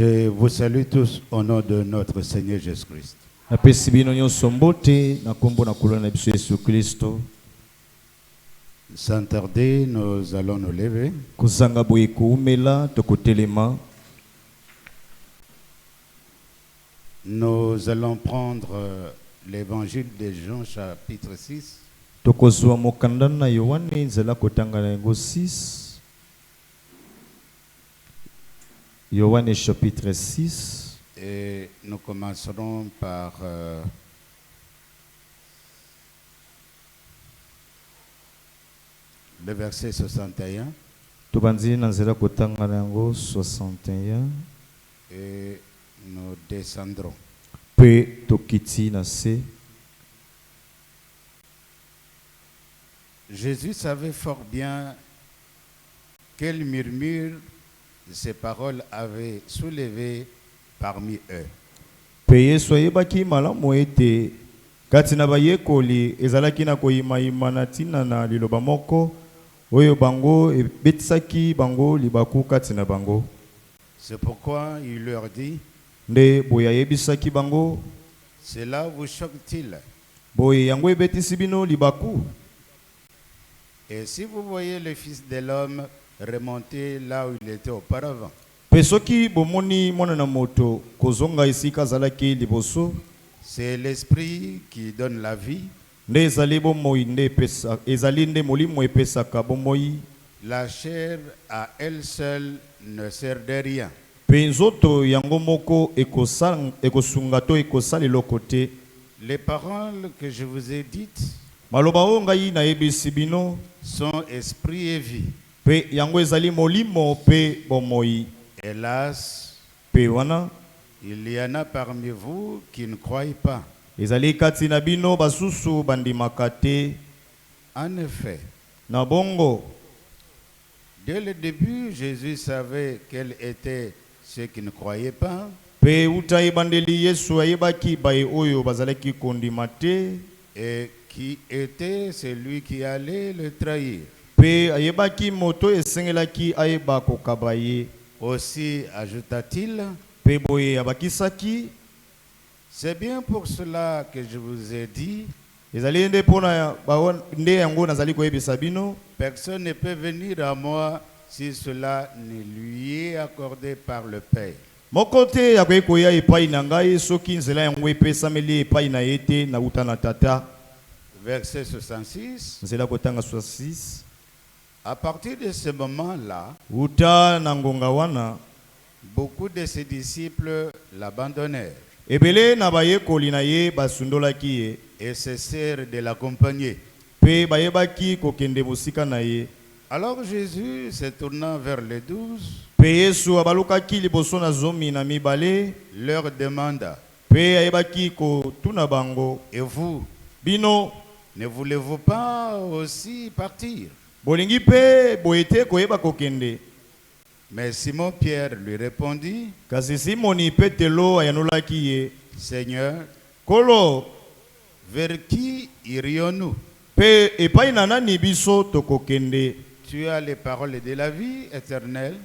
Je vous salue tous au nom de notre Seigneur Jésus-Christ. Sans tarder, nous allons nous lever. Nous allons prendre l'évangile de Jean chapitre 6. Yohane chapitre 6. Et nous commencerons par le verset 61. Et nous descendrons. Jésus savait fort bien quel murmure ces paroles avaient soulevé parmi eux. C'est pourquoi il leur dit: cela vous choque-t-il? Et si vous voyez le Fils de l'homme remonter là où il était auparavant, c'est l'esprit qui donne la vie. La chair à elle seule ne sert de rien. Les paroles que je vous ai dites sont esprit et vie. Hélas, il y en a parmi vous qui ne croient pas. En effet, dès le début, Jésus savait quels étaient ceux qui ne croyaient pas. Et qui était celui qui allait le trahir. Aussi, ajouta-t-il, c'est bien pour cela que je vous ai dit, personne ne peut venir à moi si cela ne lui est accordé par le Père. Verset 66. À partir de ce moment-là, beaucoup de ses disciples l'abandonnèrent et cessèrent de l'accompagner. Alors Jésus, se tournant vers les 12, leur demanda: et vous, ne voulez-vous pas aussi partir? Mais Simon-Pierre lui répondit: Seigneur, vers qui irions-nous? Tu as les paroles de la vie éternelle.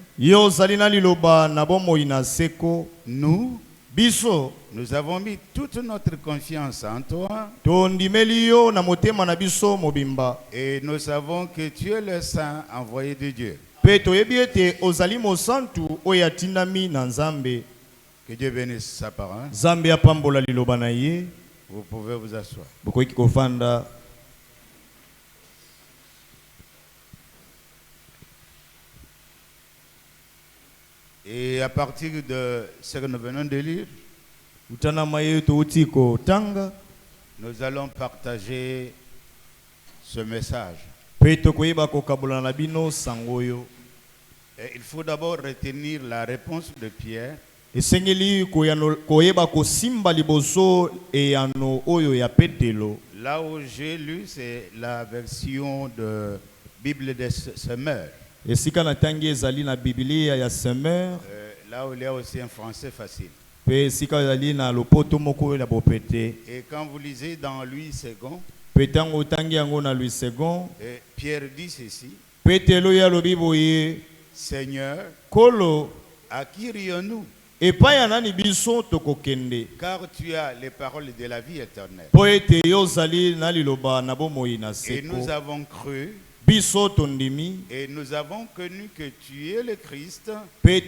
Nous avons mis toute notre confiance en toi. Et nous savons que tu es le Saint envoyé de Dieu. Que Dieu bénisse sa parole. Vous pouvez vous asseoir. Et à partir de ce que nous venons de lire, nous allons partager ce message. Et il faut d'abord retenir la réponse de Pierre. Là où j'ai lu, c'est la version de Bible des Semeurs. Là où il y a aussi un français facile. Et quand vous lisez dans Louis II, Pierre dit ceci: Seigneur, à qui irions-nous? epai ya nani biso tokokende car tu as les paroles de la vie éternelle. po ete yo ozali na liloba na bomoi na Et nous seko avons cru biso tondimi et nous avons connu que tu es le Christ, pe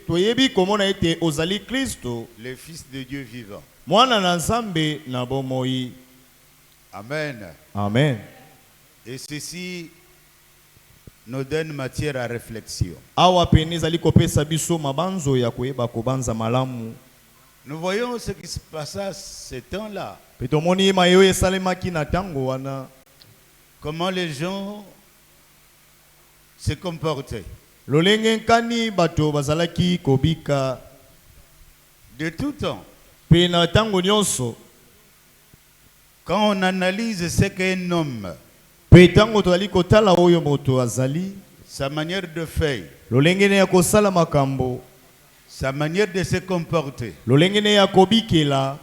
toyebi komona ete ozali Kristo le Fils de Dieu vivant. mwana na Nzambe na bomoi. Amen. Amen. Et ceci nous donne matière à réflexion. Awa pene ezali kopesa biso mabanzo ya koyeba kobanza malamu. Nous voyons ce qui se passait à ce temps-là. Pe tomoni mayo esalemaki na tango wana. Comment les gens se comportaient. Lolenge nkani bato bazalaki kobika De tout temps. pe na tango nyonso. Quand on analyse ce qu'est un homme, Pe tango tozali kotala oyo moto azali, sa manière de faire, lolenge ne ya kosala makambo, sa manière de se comporter, lolenge ne ya kobikela,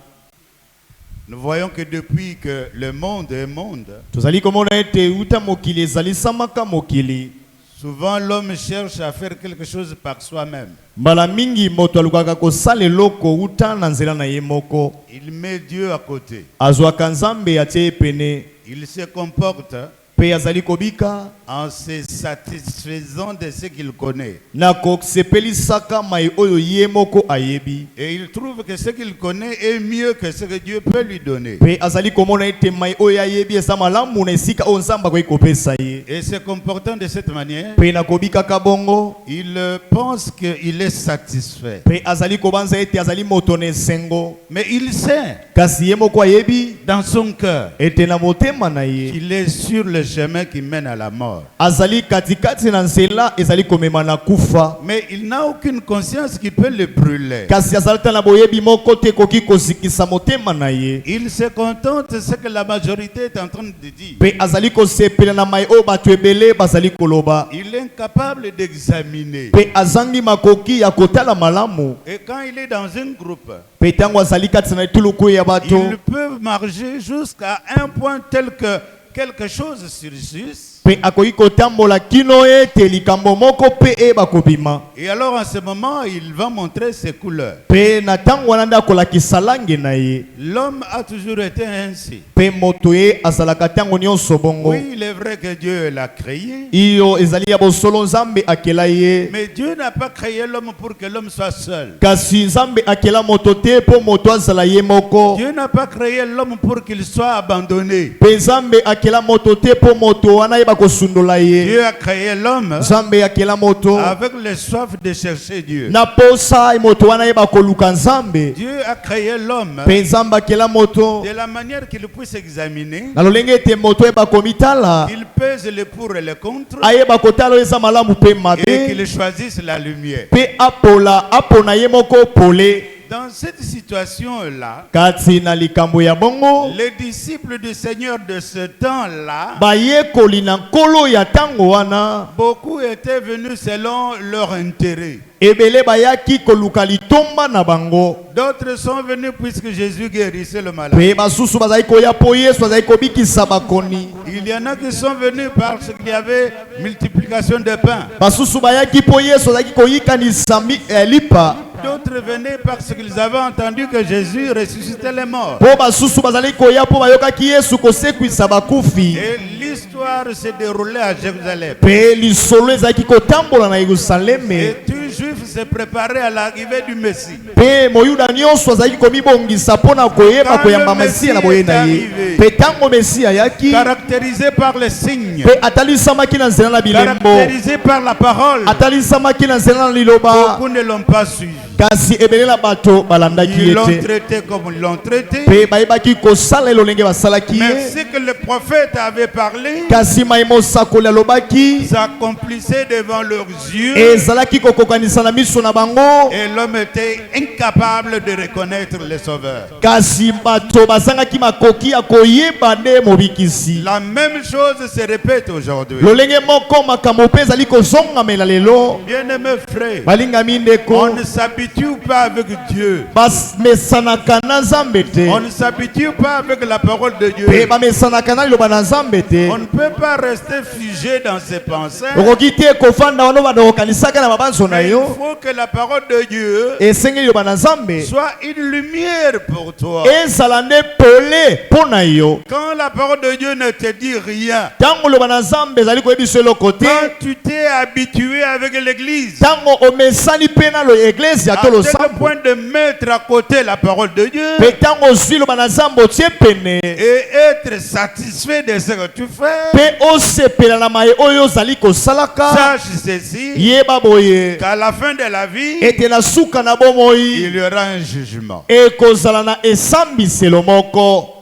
nous voyons que depuis que le monde est monde, tozali komona ete uta mokili ezali samaka mokili. souvent l'homme cherche à faire quelque chose par soi-même. Mbala mingi moto alukaka kosala eloko uta na nzela na ye moko. Il met Dieu à côté. Azwaka Nzambe atie pene Il se comporte pe azali kobika en se satisfaisant de ce qu'il connaît. na kosepelisaka mai oyo ye moko ayebi. Et il trouve que ce qu'il connaît est mieux que ce que Dieu peut lui donner. Pe azali komona ete mai oyo ayebi eza malamu na esika oyo Nzambe akoki kopesa ye. Et se comportant de cette manière, Pe na kobikaka bongo il pense qu'il est satisfait. pe azali kobanza ete azali moto na esengo. Mais il sait Kasi ye moko ayebi dans son cœur ete na motema na ye qu'il est sur le chemin qui mène à la mort. azali katikati na nzela ezali komema na kufa. Mais il n'a aucune conscience qui peut le brûler. Kasi azali ta na boyebi moko te koki kozikisa motema na ye. Il se contente de ce que la majorité est en train de dire. Pe azali kosepela na mai oyo bato ebele bazali koloba. Il est incapable d'examiner. Pe azangi makoki ya kotala malamu. Et quand il est dans un groupe, Pe tango azali kati na etuluku ya bato ils peuvent marcher jusqu'à un point tel que quelque chose surgisse. pe akoki kotambola kino ete likambo moko pe eba kobima. Et alors en ce moment, il va montrer ses couleurs. Pe na tango wana nde akolakisa langi na ye. L'homme a toujours été ainsi. Pe moto ye azalaka tango nyonso bongo. Oui, il est vrai que Dieu l'a créé. Iyo ezali ya bosolo Nzambe akela ye. Mais Dieu n'a pas créé l'homme pour que l'homme soit seul. Kasi Nzambe akela moto te po moto azala ye moko. Dieu n'a pas créé l'homme pour qu'il soit abandonné. Pe Nzambe akela moto te po moto wana yeba kosundola ye. Dieu a créé l'homme Nzambe akela moto avec le soif de chercher Dieu. na posa moto wana yeba koluka Nzambe. Dieu a créé l'homme Pe Nzambe akela moto de la manière qu'il puisse examiner. na lolenge ete moto yeba komitala Il pèse le pour et le contre ayeba kotala eza malamu pe et mabe qu'il choisisse la lumière. pe apona ye moko pole. Dans cette situation-là, Kati na likambo ya bongo les disciples du Seigneur de ce temps-là, bayekoli na nkolo ya tango wana beaucoup étaient venus selon leur intérêt. ebele bayaki koluka litomba na bango. D'autres sont venus puisque Jésus guérissait le malade. Pe basusu bazali koya po Yesu azali kobikisa bakoni. Il y en a qui sont venus parce qu'il y avait multiplication de pain. Basusu bayaki po Yesu azali koyikanisa lipa. D'autres venaient parce qu'ils avaient entendu que Jésus ressuscitait les morts. Po basusu bazali koya po bayokaki Yesu kosekwisa bakufi. Et l'histoire s'est déroulée à Jérusalem. Pe lisolo ezalaki kotambola na Et Yerusaleme. tout juif s'est préparé à l'arrivée du Messie. Pe moyuda nyonso azalaki komibongisa mpona koyeba koyamba Masiya na boye na ye. Pe tango Mesiya ayaki Caractérisé par les signes, pe atalisamaki na nzela na bilembo. caractérisé par la parole. Atalisamaki na nzela na liloba. Beaucoup ne l'ont pas suivi. Kasi ebele na bato balandaki Ils l'ont ete. traité comme ils l'ont traité. Pe bayebaki kosala elolenge basalaki Mais ye. ce que le prophète avait parlé Kasi mai mosakoli alobaki s'accomplissait devant leurs yeux. ezalaki kokokanisa na miso na bango. Et l'homme était incapable de reconnaître le Sauveur. Kasi bato bazangaki makoki ya koyeba nde mobikisi. La même chose se répète aujourd'hui. Lolenge moko makambo mpe ezali kozongamela lelo. Bien-aimés frères, Balingami on ndeko ne s'habitue pas avec Dieu. bamesanaka na Nzambe te. On ne s'habitue pas avec la parole de Dieu. Pe bamesanaka na liloba na Nzambe te. On ne peut pas rester figé dans ses pensées. Okoki te kofanda wana bana kokanisaka na mabanzo na Mais il yo. faut que la parole de Dieu esengeli loba na Nzambe soit une lumière pour toi. ezala nde pole mpo na yo. Quand la parole de Dieu ne te dit rien, Ntango loba na Nzambe ezali koyebisa eloko te, quand tu t'es habitué avec l'église, ntango omesani mpe na lo eglise à to tel losambo, point de mettre à côté la parole de Dieu mpe ntango ozwi loba na Nzambe otie pene et être satisfait de ce que tu fais, mpe osepela na maye oyo ozali kosalaka, sache ceci, yeba boye qu'à la fin de la vie, ete na suka na bomoi il y aura un jugement. ekozala na esambiselo moko.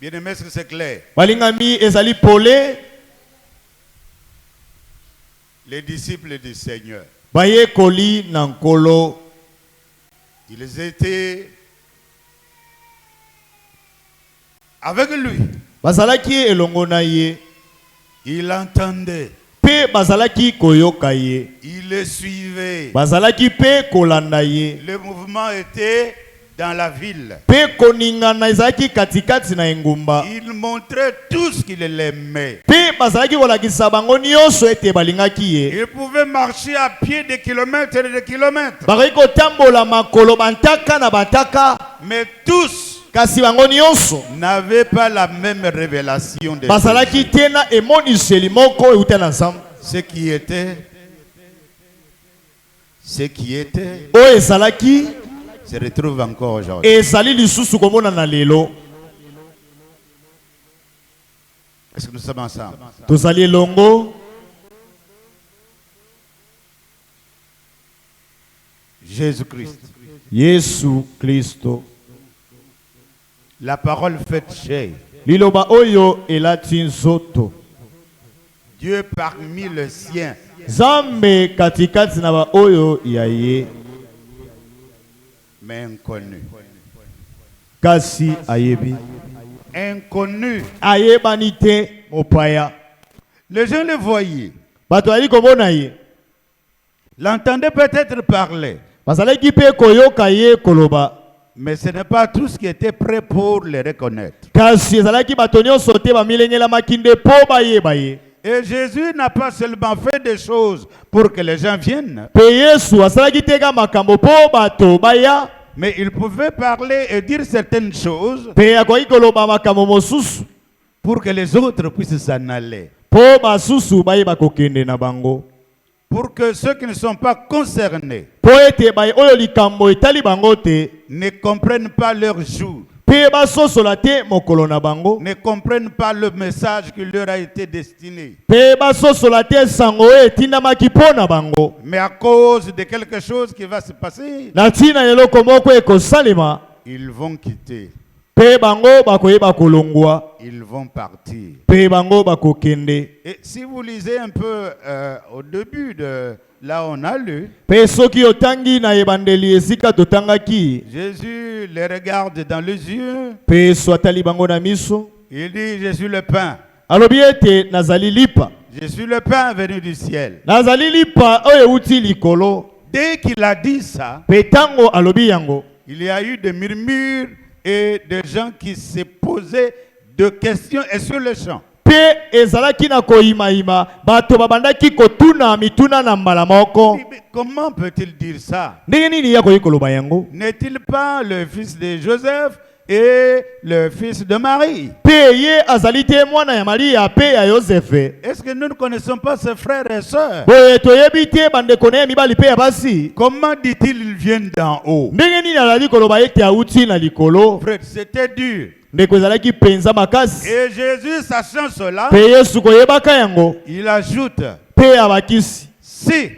Bien aimé, est-ce que c'est clair? Balingami ezali pole. Les disciples du Seigneur, Bayekoli na nkolo ils étaient avec lui. bazalaki elongo na ye, Il entendait, mpe bazalaki koyoka ye, il le suivait. bazalaki mpe kolanda ye, Le mouvement était dans la ville. mpe koningana ezalaki katikati na engumba, Il montrait tout ce qu'il aimait. mpe bazalaki kolakisa bango nyonso ete balingaki ye. Il pouvait marcher à pied des kilomètres et des kilomètres. Bakoki kotambola makolo bantaka na bantaka, Mais tous kasi bango nyonso n'avaient pas la même révélation de bazalaki te na emoniseli moko euta na Nzambe. ce qui était Oyo ezalaki se retrouve encore aujourd'hui. ezali lisusu komona na lelo. Est-ce que nous sommes ensemble? Tozali elongo. Jésus-Christ, Yesu Kristo, la parole faite chair, liloba oyo elati nzoto, Dieu parmi les siens, Nzambe katikati na ba oyo ya ye, mais inconnu. kasi ayebi, Inconnu. ayebani te mopaya. Les gens le voyaient, Bato ali komona ye, l'entendaient peut-être parler, bazalaki mpe koyoka ye koloba, mais ce n'est pas tout ce qui était prêt pour les reconnaître. kasi ezalaki bato nyonso te bamilengelamaki nde mpo bayeba ye. Et Jésus n'a pas seulement fait des choses pour que les gens viennent, Mpe Yesu asalaki te ka makambo mpo bato baya, mais il pouvait parler et dire certaines choses mpe akoki koloba makambo mosusu pour que les autres puissent s'en aller. mpo basusu bayeba kokende na bango, Pour que ceux qui ne sont pas concernés mpo ete baye oyo likambo etali bango te, ne comprennent pas leur jour, mpe basosola te mokolo na bango, ne comprennent pas le message qui leur a été destiné. mpe basosola te sango oyo etindamaki mpo na bango. Mais à cause de quelque chose qui va se passer, Na ntina eloko moko ekosalema, ils vont quitter, mpe bango bakoyeba kolongwa, ils vont partir. mpe bango bakokende. Et si vous lisez un peu au début de là on a lu, Mpe soki otangi na ebandeli esika totangaki, Jésus les regarde dans les yeux, mpe Yesu atali bango na miso, il dit, je suis le pain. alobi ete nazali lipa, Je suis le pain venu du ciel. nazali lipa oyo euti likolo. Dès qu'il a dit ça, Mpe tango alobi yango, il y a eu des murmures et des gens qui se posaient de questions et sur le champ. mpe ezalaki na koyimayima, bato babandaki kotuna mituna na mbala moko. Mais comment peut-il dire ça? Ndenge nini yakoki koloba yango? N'est-il pas le fils de Joseph et le fils de Marie? Mpe ye azali te mwana ya Maria mpe ya Yosefe. Est-ce que nous ne connaissons pas ses frères et sœurs? Boye toyebi te bandeko na ye mibali mpe ya basi. Comment dit-il ils viennent d'en haut? Ndenge nini azali koloba ete auti na likolo? Frère, c'était dur. Ndeko ezalaki penza makasi. Et Jésus, sachant cela, Mpe Yesu koyebaka yango, il ajoute, mpe abakisi, si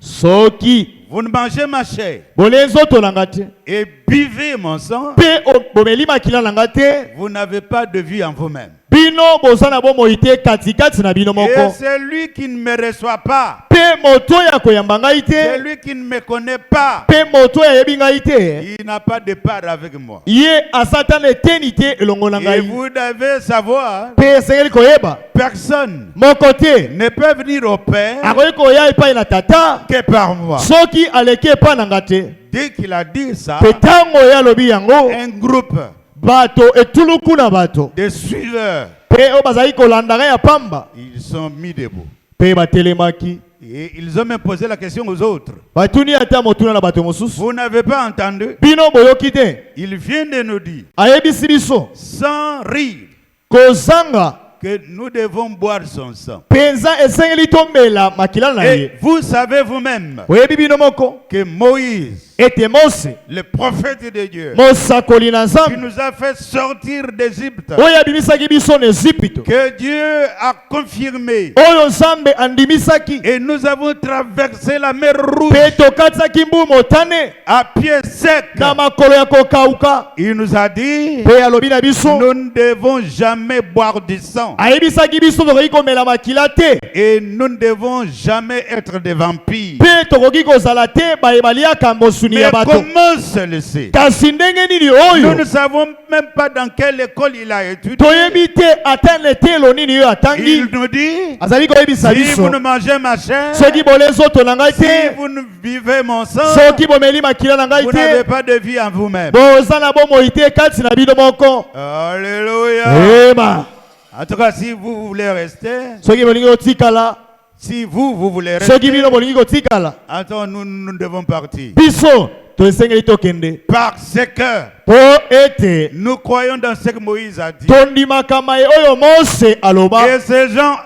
soki vous ne mangez ma chair bolie nzoto na nga te, et buvez mon sang, mpe bomeli makila na nga te, vous n'avez pas de vie en vous-même. bino boza na bomoi te katikati na bino Et moko. celui qui ne me reçoit pas, Mpe moto ya koyamba ngai te, celui qui ne me connaît pas, mpe moto ayebi ngai te, il n'a pas de part avec moi. ye asatana eteni te elongo na Et ngai. vous devez savoir, Mpe esengeli koyeba, personne moko te ne peut venir au Père akoki koya epai na tata que par moi. soki aleki epai na nga te. Dès qu'il a dit ça, Mpe ntango ye alobi yango, un groupe bato etuluku na bato de suiveurs, mpe oyo bazali kolanda ngai ya pamba, ils sont mis debout. mpe batelemaki, Et ils ont même posé la question aux autres. batuni ata motuna na bato mosusu Vous n'avez pas entendu? bino boyoki te Il vient de nous dire, ayebisi biso sans rire, kozanga que nous devons boire son sang. penza esengeli tomela makila na Et ye vous savez vous-même oyebi bino moko que Moïse, ete Mose le prophète de Dieu, mosakoli na qui nzambe nous a fait sortir d'Égypte, oyo abimisaki biso na Ezipito que Dieu a confirmé, oyo nzambe andimisaki et nous avons traversé la mer Rouge mpe tokatisaki mbu motane à pied sec. na makolo ya kokauka Il nous a dit, mpe alobi na biso nous ne devons jamais boire du sang ayebisaki biso tokoki komela makila te et nous ne devons jamais être des vampires. mpe tokoki kozala te bayebaliaka mbosuni Mais ya bato comment se laisser? kasi ndenge nini Nous oyo ne savons même pas dans quelle école il a étudié. toyebi te ata letelo nini oyo atangi Il nous dit, azali koyebisa si biso vous ne mangez ma chair, soki bolia nzoto na ngai si te vous ne vivez mon sang, soki bomeli makila na ngai vous n'avez te pas de vie en vous-même. boza na bomoi te kati na bino moko Alléluia. ema En tout cas, si vous voulez rester, soki bolingi kotikala si vous voulez soki rester, bino bolingi kotikala attends, nous devons partir. biso tosengeli tokende Parce que mpo ete nous croyons dans ce que Moïse a dit. tondimaka mai oyo Mose aloba Et ces gens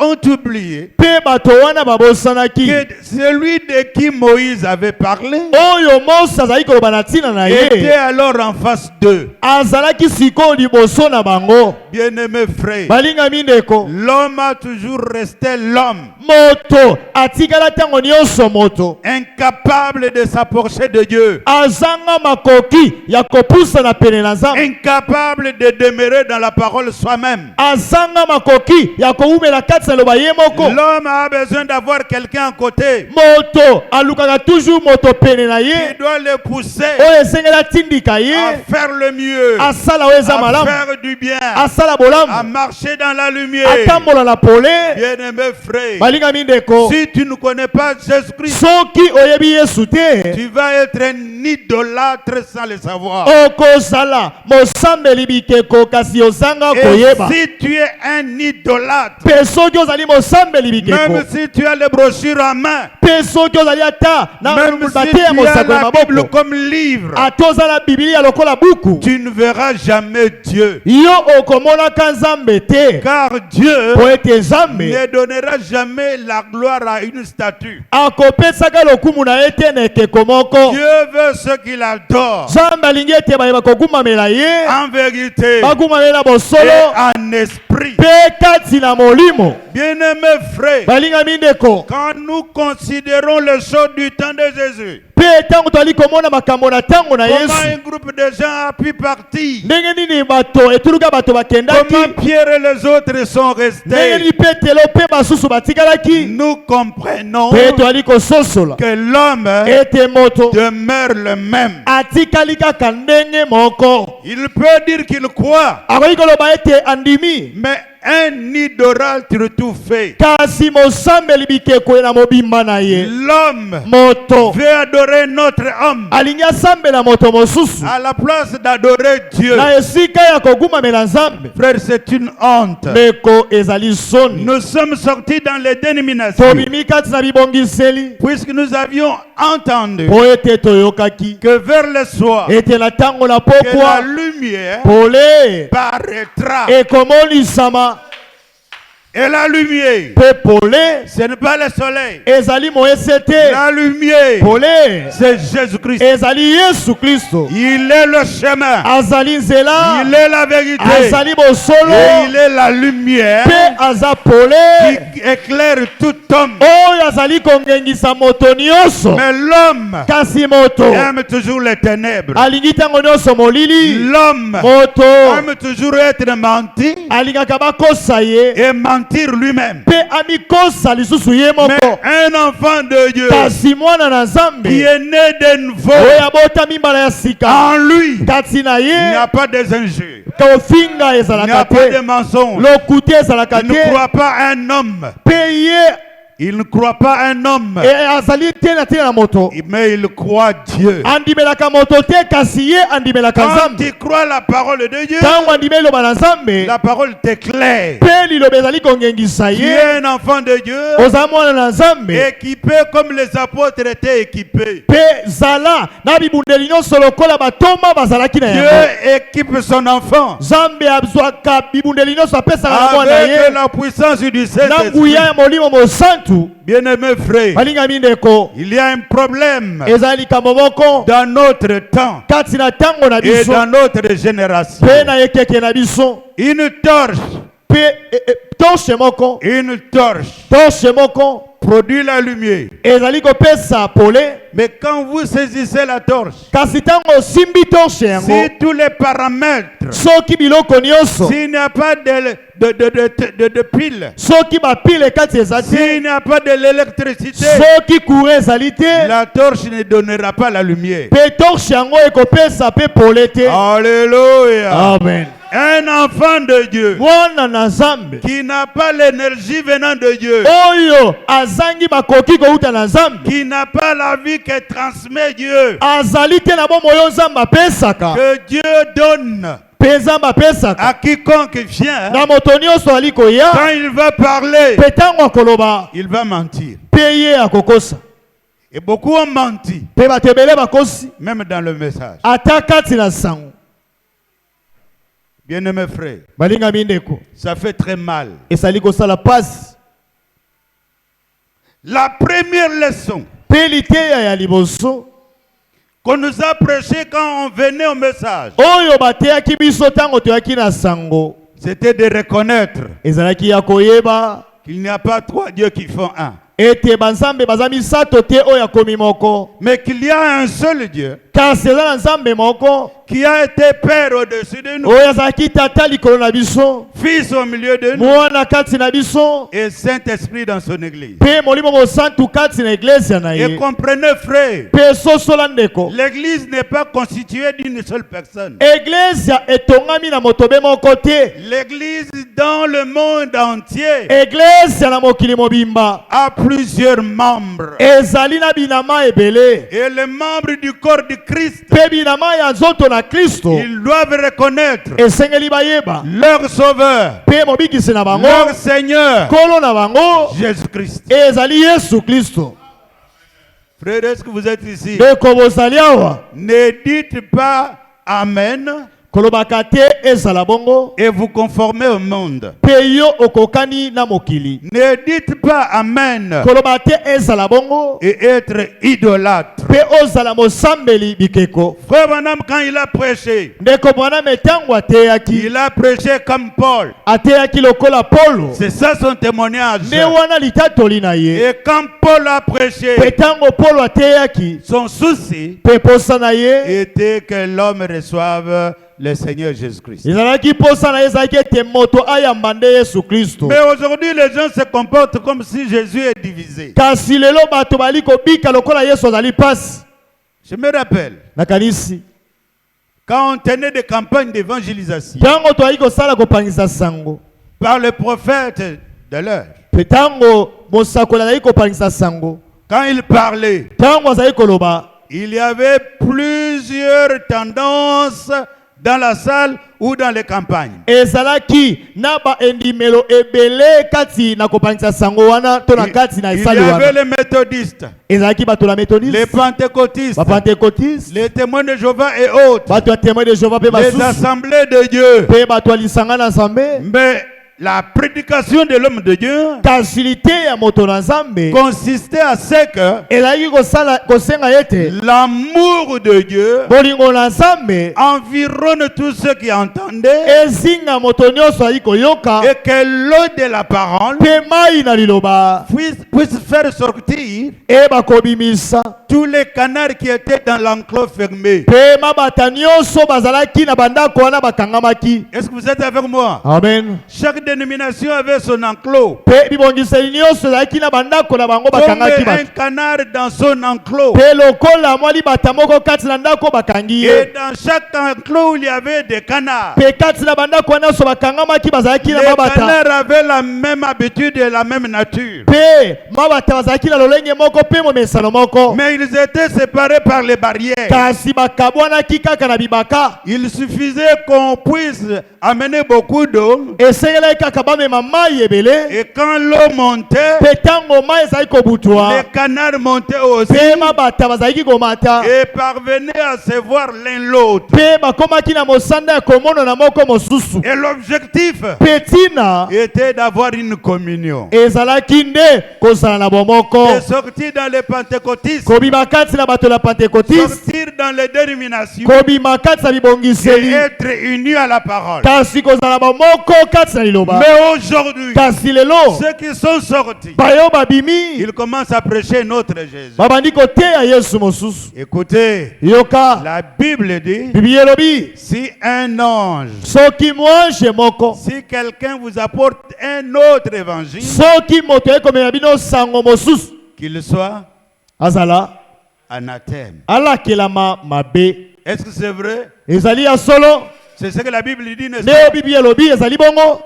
ont oublié mpe bato wana babosanaki que celui de qui Moïse avait parlé oyo Mose azalaki koloba na ntina na était ye alors en face d'eux. azalaki sikoyo liboso na bango Bien-aimés frères, balingami ndeko l'homme a toujours resté l'homme, moto atikala ntango nyonso moto incapable de s'approcher de Dieu, azanga makoki ya kopusa na pene na nzambe incapable de demeurer dans la parole soi-même. azanga makoki ya kowumela kati na loba ye moko L'homme a besoin d'avoir quelqu'un à côté moto alukaka toujours moto pene na qui ye doit le pousser oyo esengeli atindika ye à faire le mieux, asala oyo eza à malamu faire du bien, asala à bolamu marcher dans la lumière. atambola na pole Bien-aimés frères, balingami ndeko si tu ne connais pas Jésus-Christ, soki oyebi yesu te tu vas être un idolâtre sans le savoir. okozala mosambeli bikeko kasi ozanga Et koyeba si tu es un idolâtre, mpe soki ozali mosambeli bikeko même si tu as les brochures en main, mpe soki ozali ata na même si bate tu ya as mosako ya la Bible maboko comme livre, ata oza na bibilia lokola buku tu ne verras jamais Dieu. yo okomonaka nzambe te Car Dieu po ete nzambe ne donnera jamais la gloire à une statue. akopesaka lokumu na ye te na ekeko moko Dieu veut ce qu'il adore nzambe alingi ete bayeba kokumamela ye en vérité bakumamela et bosolo en esprit. mpe kati na molimo Bien-aimés frères, balingami ndeko quand nous considérons les choses du temps de Jésus, mpe ntango toali komona makambo na ntango na comment yesu un groupe de gens a pu partir, ndenge nini bato etuluka bato bakendaki comment Pierre et les autres sont ndenge restés, nini petelo mpe basusu batikalaki nous comprenons mpe toali kososola que l'homme ete moto demeure le même. atikali kaka ndenge moko Il peut dire qu'il croit, akoki koloba ete andimi mais un idolâtre tout fait. kasi mosambeli bikeko na mobimba na ye L'homme moto veut adorer notre homme alingi asambela moto mosusu à la place d'adorer Dieu. na esika ya kogumamela nzambe Frère, c'est une honte. ndeko ezali soni Nous sommes sortis dans les dénominations tobimi kati na bibongiseli puisque nous avions entendu po ete toyokaki que vers le soir, ete na ntango na que la pokwa lumière pole paraîtra. ekomonisama Et la lumière, mpe pole ce n'est pas le soleil. ezali moyese te La lumière, pole c'est Jésus-Christ. ezali yesu kristo Il est le chemin. azali nzela Il est la vérité. azali bosolo Et il est la lumière mpe aza pole qui éclaire tout homme. oyo azali kongengisa moto nyonso Mais l'homme kasi moto aime toujours les ténèbres. alingi ntango nyonso molili L'homme moto aime toujours être menti alingaka bakosa ye et mentir lui-même. mpe amikosa lisusu ye Mais moko un enfant de Dieu kasi mwana na nzambe qui est né de nouveau, oyo abotami mbala ya sika en lui, kati na il n'y ye a pas des injures. kofinga Il n'y a ezalaka pas de te mensonges. lokuta ezalaka Il ne te croit pas un homme. mpe ye Il ne croit pas un homme, e azali te na te na moto mais il croit Dieu. andimelaka moto te kasi ye andimelaka Quand nzambe tu crois la parole de Dieu, ntango andima eloba na nzambe la parole t'éclaire. mpe liloba ezali kongengisa Tu ye es un enfant de Dieu, oza mwana na nzambe équipé comme les apôtres étaient équipés. mpe zala na bibundeli nyonso lokola batoma bazalaki na Dieu yango équipe son enfant nzambe azwaka bibundeli nyonso apesaka na mwana avec ye la puissance du na Saint-Esprit. nguya ya molimo mosantu. Bien-aimé frère, balingami ndeko il y a un problème ezali likambo moko dans notre temps kati na ntango na et biso dans notre génération. mpe na ekeke na biso Une torche, mpe toshe moko produit la lumière. ezali kopesa pole. Mais quand vous saisissez la torche, kasi ntango osimbi toshe yango si tous les paramètres, soki biloko nyonso s'il n'y a pas de pile, soki bapile kati eza te s'il n'y a pas de l'électricité, soki courant ezali te la torche ne donnera pas la lumière. mpe torche yango ekopesa mpe pole te. Alléluia. Amen. Un enfant de Dieu mwana na nzambe qui n'a pas l'énergie venant de Dieu, oyo azangi makoki kouta na nzambe qui n'a pas la vie que transmet Dieu, azali te na bomoi oyo nzambe apesaka que Dieu donne mpe nzambe apesaka à quiconque vient. na moto nyonso ali koya Quand il va parler, mpe ntango akoloba il va mentir. mpe ye akokosa Et beaucoup ont menti, mpe bato ebele bakosi même dans le message. ata kati na sango. Bien-aimé frère, balingami ndeko ça fait très mal. esali kosala pasi. La première leçon mpe liteya ya liboso qu'on nous a prêché quand on venait au message, oyo bateyaki biso ntango toyaki na sango c'était de reconnaître ezalaki ya koyeba qu'il n'y a pas trois dieux qui font un, ete banzambe baza misato te oyo akomi moko mais qu'il y a un seul Dieu kasi eza na nzambe moko qui a été Père au-dessus de nous, oyo azalaki tata likolo na biso Fils au milieu de nous mwana kati na biso et Saint-Esprit dans son église. mpe molimo mosantu kati na eglesia na Et ye. comprenez frère, mpe sosola ndeko l'église n'est pas constituée d'une seule personne. eglesia etongami na motobe moko te. L'église dans le monde entier eglesia na mokili mobimba a plusieurs membres. ezali na binama ebele Et les membres du corps de Christ, mpe binama ya nzoto na kristo ils doivent reconnaître esengeli bayeba leur Sauveur, mpe mobikisi na bango leur Seigneur, nkolo na bango Jésus-Christ. ezali yesu kristo. Frère, est-ce que vous êtes ici? ndeko bozali awa Ne dites pas Amen kolobaka te ezala bongo et vous conformez au monde. mpe yo okokani na mokili. Ne dites pas Amen koloba te ezala bongo et être idolâtre. mpe ozala mosambeli bikeko. Frère Branham, quand il a prêché, ndeko mwaname ntango ateyaki il a prêché comme Paul. ateyaki lokola polo C'est ça son témoignage. nde wana litatoli na ye. Et quand Paul a prêché, mpe ntango polo ateyaki son souci mpe posa na ye était que l'homme reçoive le Seigneur Jésus-Christ. ezalaki posa na ye ezalaki ete moto ayamba nde yesu kristo. Mais aujourd'hui, les gens se comportent comme si Jésus est divisé. kasi lelo bato bali kobika lokola yesu azali pasi. Je me rappelle, nakanisi quand on tenait des campagnes d'évangélisation ntango toyaki kosala kopangisa sango par le prophète de l'heure, mpe ntango mosakoli azali kopangisa sango quand il parlait, ntango azali koloba il y avait plusieurs tendances dans la salle ou dans les campagnes. ezalaki na baendimelo ebele kati na kopangisa sango wana to na kati na Il y esali avait wana. les méthodistes, ezalaki bato na les méthodiste pentecôtistes, bapentekotiste les témoins de Jéhovah et autres, bato ya témoin de jehova mpe les basusu assemblées de Dieu. mpe bato ya lisanga na nzambe. Mais la prédication de l'homme de Dieu kasi te ya moto na nzambe consistait à ce que ezalaki kosenga ete l'amour de Dieu bolingo na nzambe environne tous ceux qui entendaient ezinga moto nyonso ali koyoka et que l'eau de la parole mpe mai na liloba puisse faire sortir e bakobimisa tous les canards qui étaient dans l'enclos fermé. Pe mabata nyonso bazalaki na bandako wana bakangamaki. Est-ce que vous êtes avec moi? Amen. Chaque dénomination avait son enclos. Pe bibongiseli nyonso ezalaki na bandako na bango Comme bakangaki un bato. canard dans son enclos. Pe lokola mwa libata moko kati na ndako bakangi Et ye. dans chaque enclos, il y avait des canards. Pe kati na bandako wana so bakangamaki bazalaki na Les mabata. canards avaient la même habitude et la même nature. Pe mabata bazalaki na lolenge moko pe momesano moko. Mais ils étaient séparés par les barrières. Kasi bakabwanaki kaka na bibaka. Il suffisait qu'on puisse amener beaucoup d'eau. Esengelaki kaka bamema mai ebele. Et quand l'eau montait, Pe tango mai ezalaki kobutwa. les canards montaient aussi Pe mabata bazalaki komata. et parvenaient à se voir l'un l'autre. Pe bakomaki na mosanda ya komona na moko mosusu. Et l'objectif Pe tina était d'avoir une communion. ezalaki nde kozala na bomoko. Et sortir dans les pentecôtistes, Kobima kati na bato na Pentecôtiste. sortir dans les dénominations Kobima kati na et bibongiseli. être unis à la parole. Kasi kozala bomoko kati na liloba. Mais aujourd'hui, Kasi lelo ceux qui sont sortis, bayo babimi ils commencent à prêcher notre Jésus. babandi koteya Yesu mosusu. Écoutez, Yoka la Bible dit, Bible elobi si un ange, soki mwange moko si quelqu'un vous apporte un autre évangile, soki moto ekomela bino sango mosusu qu'il soit azala anathème. alakelama mabe. Est-ce que c'est vrai? Ezali ya solo C'est ce que la Bible dit, n'est-ce nde pas? Bible elobi ezali bongo.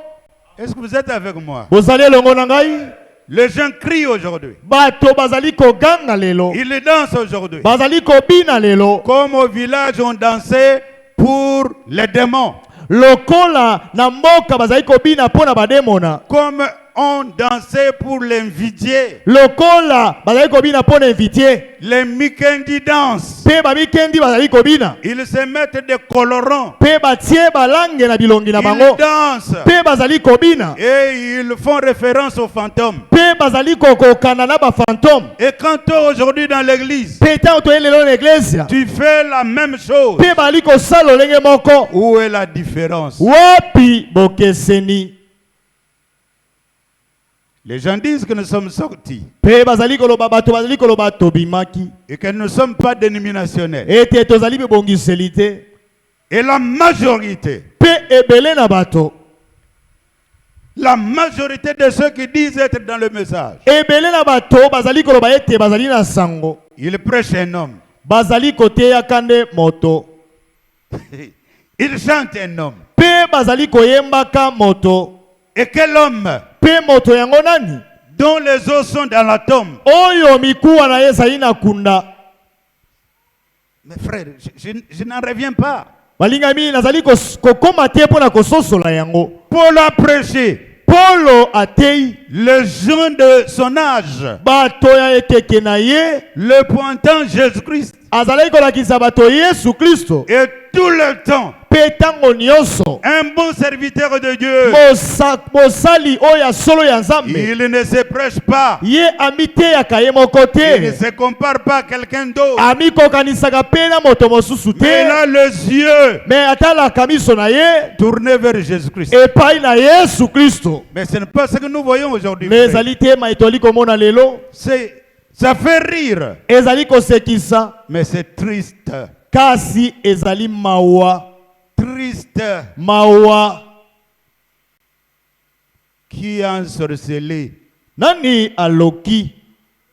Est-ce que vous êtes avec moi? Bozali elongo na ngai. Les gens crient aujourd'hui. Bato bazali koganga lelo. Ils dansent aujourd'hui. Bazali kobina lelo. Comme au village, on dansait pour les démons. Lokola na mboka bazali kobina pona bademona. Comme on dansait pour l'invidier. Lokola bazali kobina pona invité. Les Mikendi dansent. Pe babikendi bazali kobina. Ils se mettent des colorants. Pe batie balange na bilongi na bango. Ils dansent. Pe bazali kobina. Et ils font référence aux fantômes. Pe bazali kokokana na ba fantôme. Et quand toi aujourd'hui dans l'église, Pe ta oto lelo na iglesia. tu fais la même chose. Pe bali kosala lolenge moko. Où est la différence? Wapi bokeseni. Les gens disent que nous sommes sortis Pe bazali koloba bato bazali koloba tobimaki. et que nous ne sommes pas dénominationnels. Ete tozali bebongiseli te. Et la majorité de ceux qui disent être dans le message, ebele na bato bazali koloba ete bazali na sango. ils prêchent un homme. Bazali koteya kande moto. Ils chantent un homme. Pe bazali koyembaka moto. Et quel homme Pe moto yango nani? dont les os sont dans la tombe? Oyo mikuwa na ye ezali na kunda. Mes frères, je n'en reviens pas. Balingami nazali kokoma te mpona kososola yango. Paul a prêché. Polo atei Les gens de son âge, bato ya ekeke na ye le pointant Jésus-Christ, azalaki kolakisa bato Yesu Kristo. et tout le temps, Pe tango nyonso un bon serviteur de Dieu, mosali oyo ya solo ya Nzambe il ne se prêche pas. ye amiteyaka ye moko Il ne te. se compare pas à quelqu'un d'autre. Amikokanisaka pe na moto mosusu Mais il te. a les yeux Me atalaka miso na ye tournés vers Jésus-Christ. epai na Yesu Kristo. Mais ce n'est pas ce que nous voyons aujourd'hui. Me ezali te ma etoli komona lelo. Ça fait rire, Ezali kosekisa mais c'est triste. kasi ezali mawa. Triste. Mawa. Qui a ensorcelé Nani aloki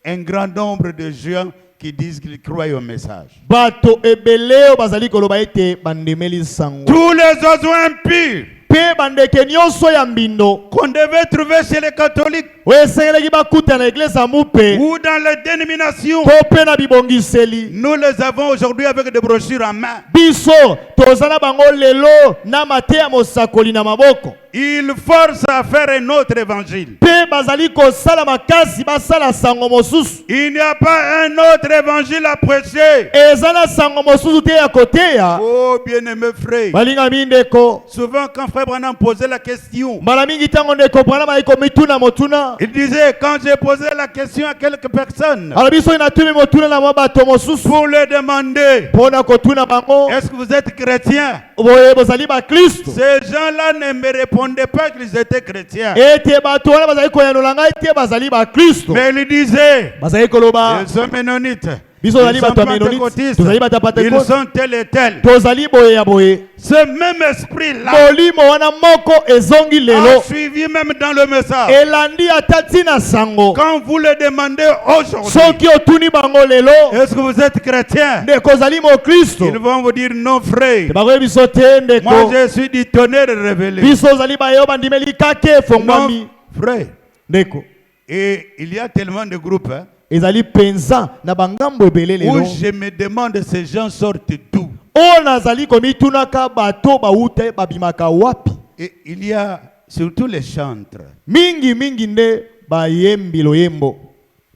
un grand nombre de gens qui disent qu'ils croient au message. bato ebeleo bazali koloba ete bandemeli sango. Tous les oiseaux impurs Pe bandeke nyonso ya mbindo qu'on devait trouver chez les catholiques oyo esengelaki bakuta na eglise ya mupe ou dans les dénominations, to pe na bibongiseli. nous les avons aujourd'hui avec des brochures en main. Biso toza na bango lelo na mateya mosakoli na maboko. Ils forcent à faire un autre évangile. Pe bazali kosala makasi basala sango mosusu. Il n'y a pas un autre évangile à prêcher. Eza na sango mosusu te ya koteya. Oh bien-aimé frère, Balingami ndeko. souvent quand frère Branham posait la question, Mbala mingi tango ndeko Branham ayiko mituna motuna. il disait, quand j'ai posé la question à quelques personnes Ala biso inatumi motuna na bato mosusu. pour leur demander, Pona kotuna bango. est-ce que vous êtes chrétien? Boye bozali ba Kristo. Ces gens-là ne me répondaient pas qu'ils étaient chrétiens. Ete bato wana bazali koyanola ngai te bazali ba Kristo. Mais ils disaient, Bazali koloba. ils sont ménonites, biso ils zali sont bato ya Mennonite, pentecôtistes, tozali bato ya ils Pentecôte, sont tel et tel. tozali boye ya boye. Ce même esprit-là Molimo wana moko ezongi a lelo. suivi même dans le message. Elandi atati na sango. Quand vous le demandez aujourd'hui, Soki otuni bango lelo, est-ce que vous êtes chrétien? ndeko zali mo Kristo. Ils vont vous dire non, frère. Bakoye biso te Moi, ndeko. je suis du tonnerre révélé. Biso zali bayo bandimeli kake fongwami. Non, frère. Ndeko. Et il y a tellement de groupes hein, Ezali penza na bangambo ebele où lelo. je me demande ces gens sortent d'où. O nazali komitunaka bato baute babimaka wapi. Et il y a surtout les chantres. Mingi mingi nde bayembi loyembo.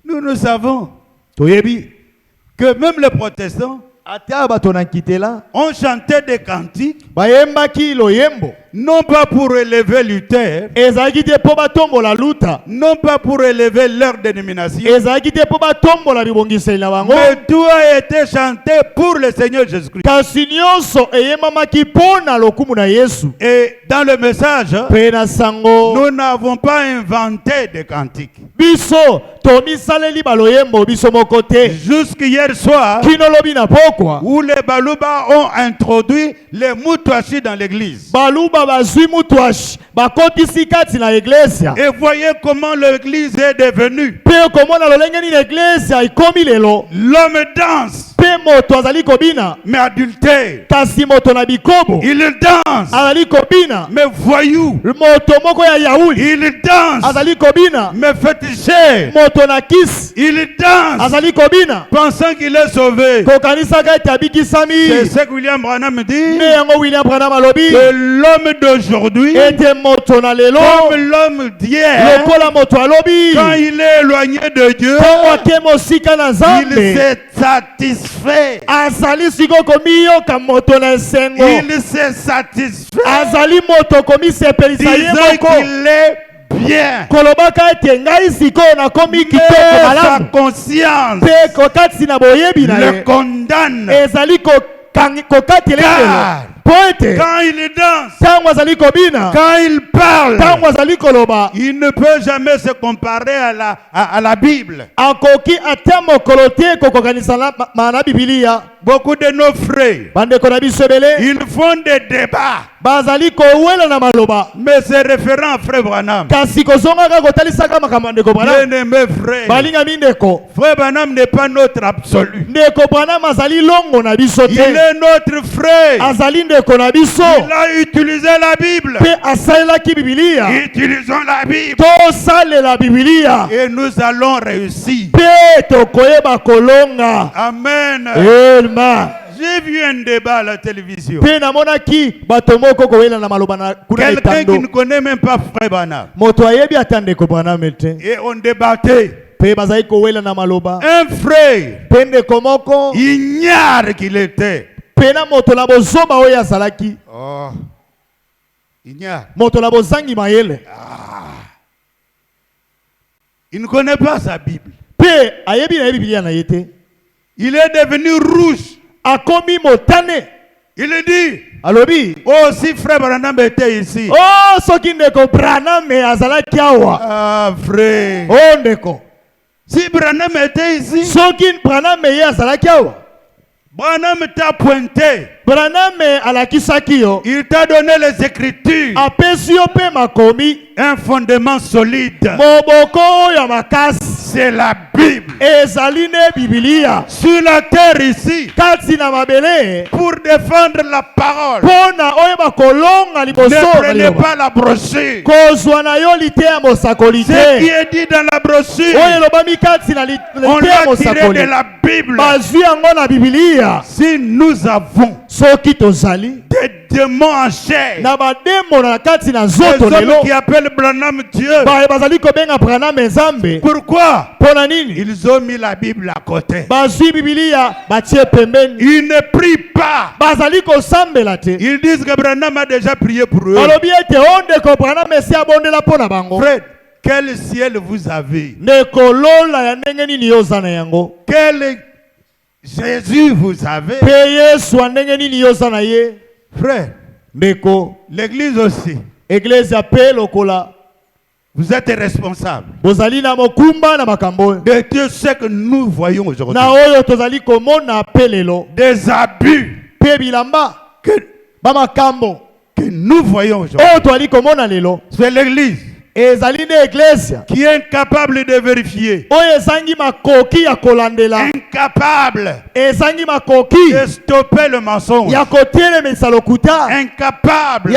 Nous savons Toyebi. que même les protestants Ata bato na kitela ont chanté des cantiques, bayembaki loyembo. non pas pour élever Luther, Ezalaki te po batombola luta. non pas pour élever leur dénomination, Ezalaki te po batombola bibongiseli na bango. mais tout a été chanté pour le Seigneur Jésus-Christ. Kasi nyonso eyemamaki mpo na lokumu na Yesu. Et dans le message, Mpe na sango nous n'avons pas inventé des cantiques. biso tomisaleli baloyembo biso moko te. Jusqu'hier soir, Kino lobi na pokwa où les Baluba ont introduit les moutouachis dans l'église. baluba bazwi mutwashi bakotisi kati na eglesia. Et voyez comment l'église est devenue. Mpe okomona lolenge nini eglesia ikomi lelo. L'homme danse, Mpe moto azali kobina mais adultère. kasi moto na bikobo Il danse, azali kobina. mais voyou. Moto moko ya yauli Il danse, azali kobina. mais féticheur. Moto na kisi Il danse, azali kobina pensant qu'il est sauvé. kokanisaka ete C'est abikisami. ce que William Branham dit. Nde yango William Branham alobi Que l'homme d'aujourd'hui, ete moto na lelo comme l'homme d'hier, lokola moto alobi quand il est éloigné de Dieu, ntango ake mosika na il Nzambe s'est satisfait. azali sikoyo komiyoka moto na esengo. Il s'est satisfait, Azali moto komisepelisa ye disant moko qu'il est bien. kolobaka ete ngai sikoyo nakomi kitoko Mais sa malamu. conscience Mpe kokati na boyebi na le ye condamne. ezali kokatela Car mpo ete quand il danse, ntango azali kobina, quand il parle, ntango azali koloba, il ne peut jamais se comparer à la Bible. akoki ata mokolo te kokokanisa na Bibilia. Beaucoup de nos frères, Bandeko na biso ebele ils font des débats, bazali kowela na maloba, mais c'est référent à Frère Branham. kasi kozongaka kotalisaka makambo ya ndeko Branham. Bien-aimé frère, Balingami ndeko, Frère Branham n'est pas notre absolu. ndeko Branham azali longo na biso Il te, est notre frère. azali ndeko na biso. Il a utilisé la Bible. Mpe asalelaki Bibilia, Utilisons la Bible. tosalela Bibilia Et nous allons réussir. mpe tokoyeba kolonga. Amen. Amen. J'ai vu un débat à la télévision. Mpe namonaki bato moko kowela na maloba na kuna Quelqu'un qui ne etando. connaît même pas Frère Branham. Moto ayebi ata ndeko Branham te. Et on débattait. Mpe bazali kowela na maloba. Un frère Mpe ndeko moko ignare qu'il était. mpe na moto na bozoba oyo azalaki. Oh, ignare. Moto na bozangi mayele. Il ne connaît pas sa Bible. Mpe ayebi na ye Bibilia na ye te. Il est devenu rouge. Akomi motane. Il dit, Alobi, oh, si Frère Branham était ici. oh soki ndeko Branham azalaki awa. Ah, frère. Oh ndeko. Si Branham était ici, Soki Branham ye azalaki awa. Branham t'a pointé. Branham alakisaki yo. Il t'a donné les Écritures. Apesi yo mpe makomi. Un fondement solide. Moboko ya makasi. C'est la Bible. Ezali ne Bibilia. Sur la terre ici, Kati na mabele. pour défendre la parole, Pona oyeba kolonga ne liboso. prenez pas la brochure. Kozwa na yo lite ya mosakoli Ce qui te. est dit dans la brochure, Oyo elobami kati na on lite ya l'a tiré mosakoli. de la Bible. Bazwi yango na Bibilia. Si nous avons Soki tozali des démons en chair, na bademo na kati na des zoto hommes lelo. qui appellent Branham Dieu, Bazali kobenga Branham Nzambe. pourquoi Pona nini? ils ont mis la Bible à côté? Bazwi Bibilia batie pembeni. Ils ne prient pas. Bazali kosambela te. Ils disent que Branham a déjà prié pour eux. Balobi ete ondeko Branham esi abondela mpo na bango. Frère, quel ciel vous avez? Ndeko lola ya ndenge nini yo oza na yango? Quel Jésus vous avez? Mpe Yesu ya ndenge nini yo oza na ye? Frère, Ndeko, l'église aussi. Eglise ya pe lokola Vous êtes responsable bozali na mokumba na makambo de tout ce que nous voyons aujourd'hui. na oyo tozali komona pelelo Des abus pe bilamba que bamakambo nous voyons aujourd'hui. oyo tozali komona lelo C'est l'Église ezali na eglise qui est incapable de vérifier, oyo ezangi makoki ya kolandela incapable ezangi makoki de stopper le mensonge, ya kotelemisa lokuta incapable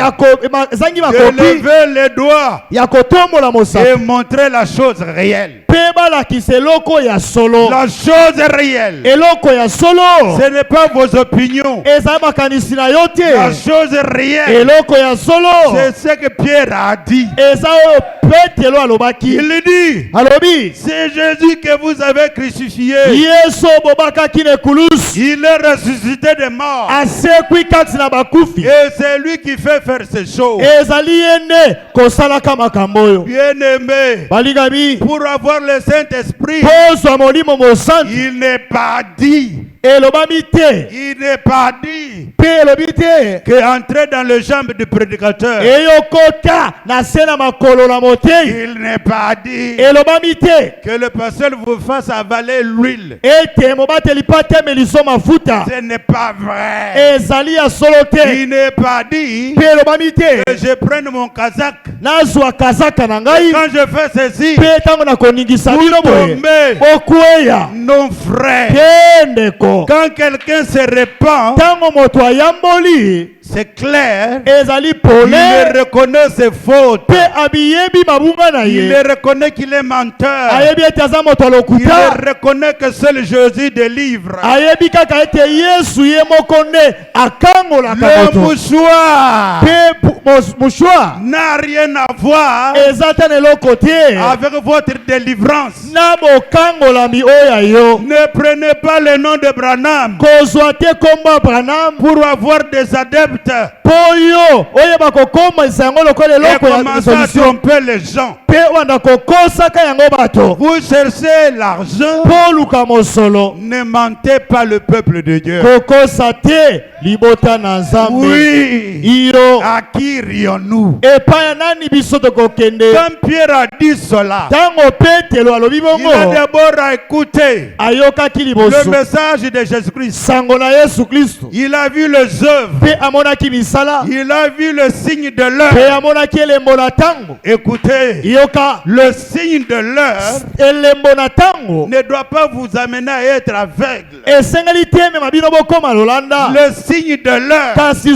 ezangi de makoki lever les doigts ya kotombola et mosapi montrer la chose réelle. mpe balakisa eloko ya solo La chose réelle, eloko ya solo ce n'est pas vos opinions. ezali makanisi na yo La te chose réelle, eloko ya solo c'est ce que Pierre a dit. eza oyo petelo alobaki Il dit, alobi c'est Jésus que vous avez crucifié. yesu obobakaki na ekulusu Il est ressuscité des morts. asekwi kati na bakufi Et c'est lui qui fait faire ces choses. ezali ye nde kosalaka makambo oyo Bien-aimé, balingami pour avoir le Saint-Esprit, pozwa molimo mosantu il n'est pas dit, elobami te il n'est pas dit mpe elobi te qu'entrer dans les jambes du prédicateur. eyokota na se na makolo na motei Il n'est pas dit elobami te que le pasteur vous fasse avaler l'huile. ete mobateli mpe atemeliso mafuta Ce n'est pas vrai. ezali ya solo te Il n'est pas dit mpe elobami te que je prenne mon casaque. nazwa kazaka na ngai Quand je fais ceci, mpe ntango nakoningisa bino boye tomber. okweya Non, frère. te ndeko Quand quelqu'un se répand, ntango moto ayamboli c'est clair. ezali Il pole reconnaît ses fautes. mpe abiyebi mabunga na Il ye reconnaît qu'il est menteur. ayebi ete aza moto Il alokuta reconnaît que seul Jésus délivre. ayebi kaka ete yesu ye moko nde akangolaka Le moto mouchoir mpe mushwa n'a rien à voir eza te na eloko te avec votre délivrance. na bokangolami oyo ya yo Ne prenez pas le nom de Branham kozwa te kombo ya branam pour avoir des adeptes mpo yo oyeba kokomisa yango lokola et eloko ya commencer à solution tromper les gens. mpe wanda kokosaka yango bato Vous cherchez l'argent, mpo luka mosolo ne mentez pas le peuple de Dieu. kokosa te libota na nzambe Oui, iyo à qui rions-nous? epai ya nani biso tokokende Quand Pierre a dit cela, ntango petelo alobi il a bongo d'abord écouté ayokaki le liboso message de Jésus-Christ. sango na yesu kristo Il a vu les œuvres. mpe amonaki misala Il a vu le signe de mpe l'heure. amonaki elembo na ntango Écoutez, yoka le signe de l'heure elembo na ntango ne doit pas vous amener à être aveugle. esengeli te mema bino bokoma lolanda Le signe de l'heure, kasi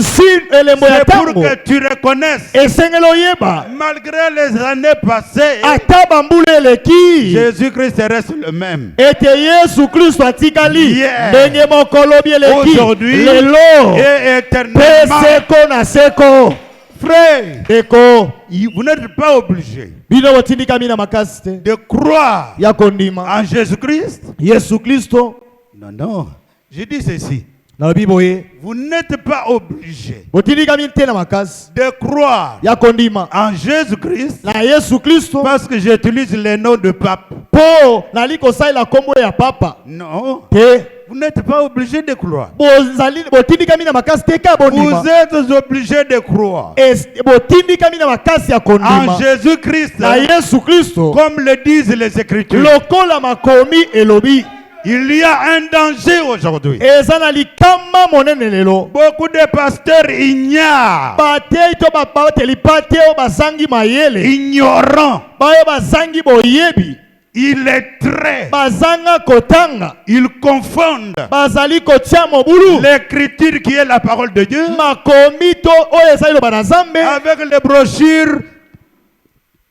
elembo ya c'est pour ntango que tu reconnaisses, esengeli oyeba malgré les années passées, ata bambula eleki Jésus-Christ reste le même. ete yesu kristo atikali Yeah. ndenge moko lobi eleki Aujourd'hui lelo et mpe éternellement. seko na seko Frère, eko vous n'êtes pas obligé bino botindikami na makasi te de croire ya kondima en Jésus-Christ. yesu kristo Non, non. Je dis ceci. nalobi boye Vous n'êtes pas obligé botindikami te na makasi de croire ya kondima en Jésus-Christ na yesu kristo parce que j'utilise le nom de pape. mpo nali kosalela nkombo ya papa Non. te Vous n'êtes pas obligé de croire. botindikami na makasi te ka bondima Vous êtes obligé de croire botindikami na makasi ya en kondima Jésus-Christ, na yesu kristo comme le disent les Écritures. lokola makomi elobi Il y a un danger aujourd'hui. eza na likama monene lelo Beaucoup de pasteurs ignorent, batei to babateli pa te oyo bazangi mayele ignorants, bayo bazangi boyebi illettrés. bazanga kotanga Ils confondent bazali kotia mobulu l'écriture qui est la parole de Dieu makomi to oyo ezali loba na nzambe avec les brochures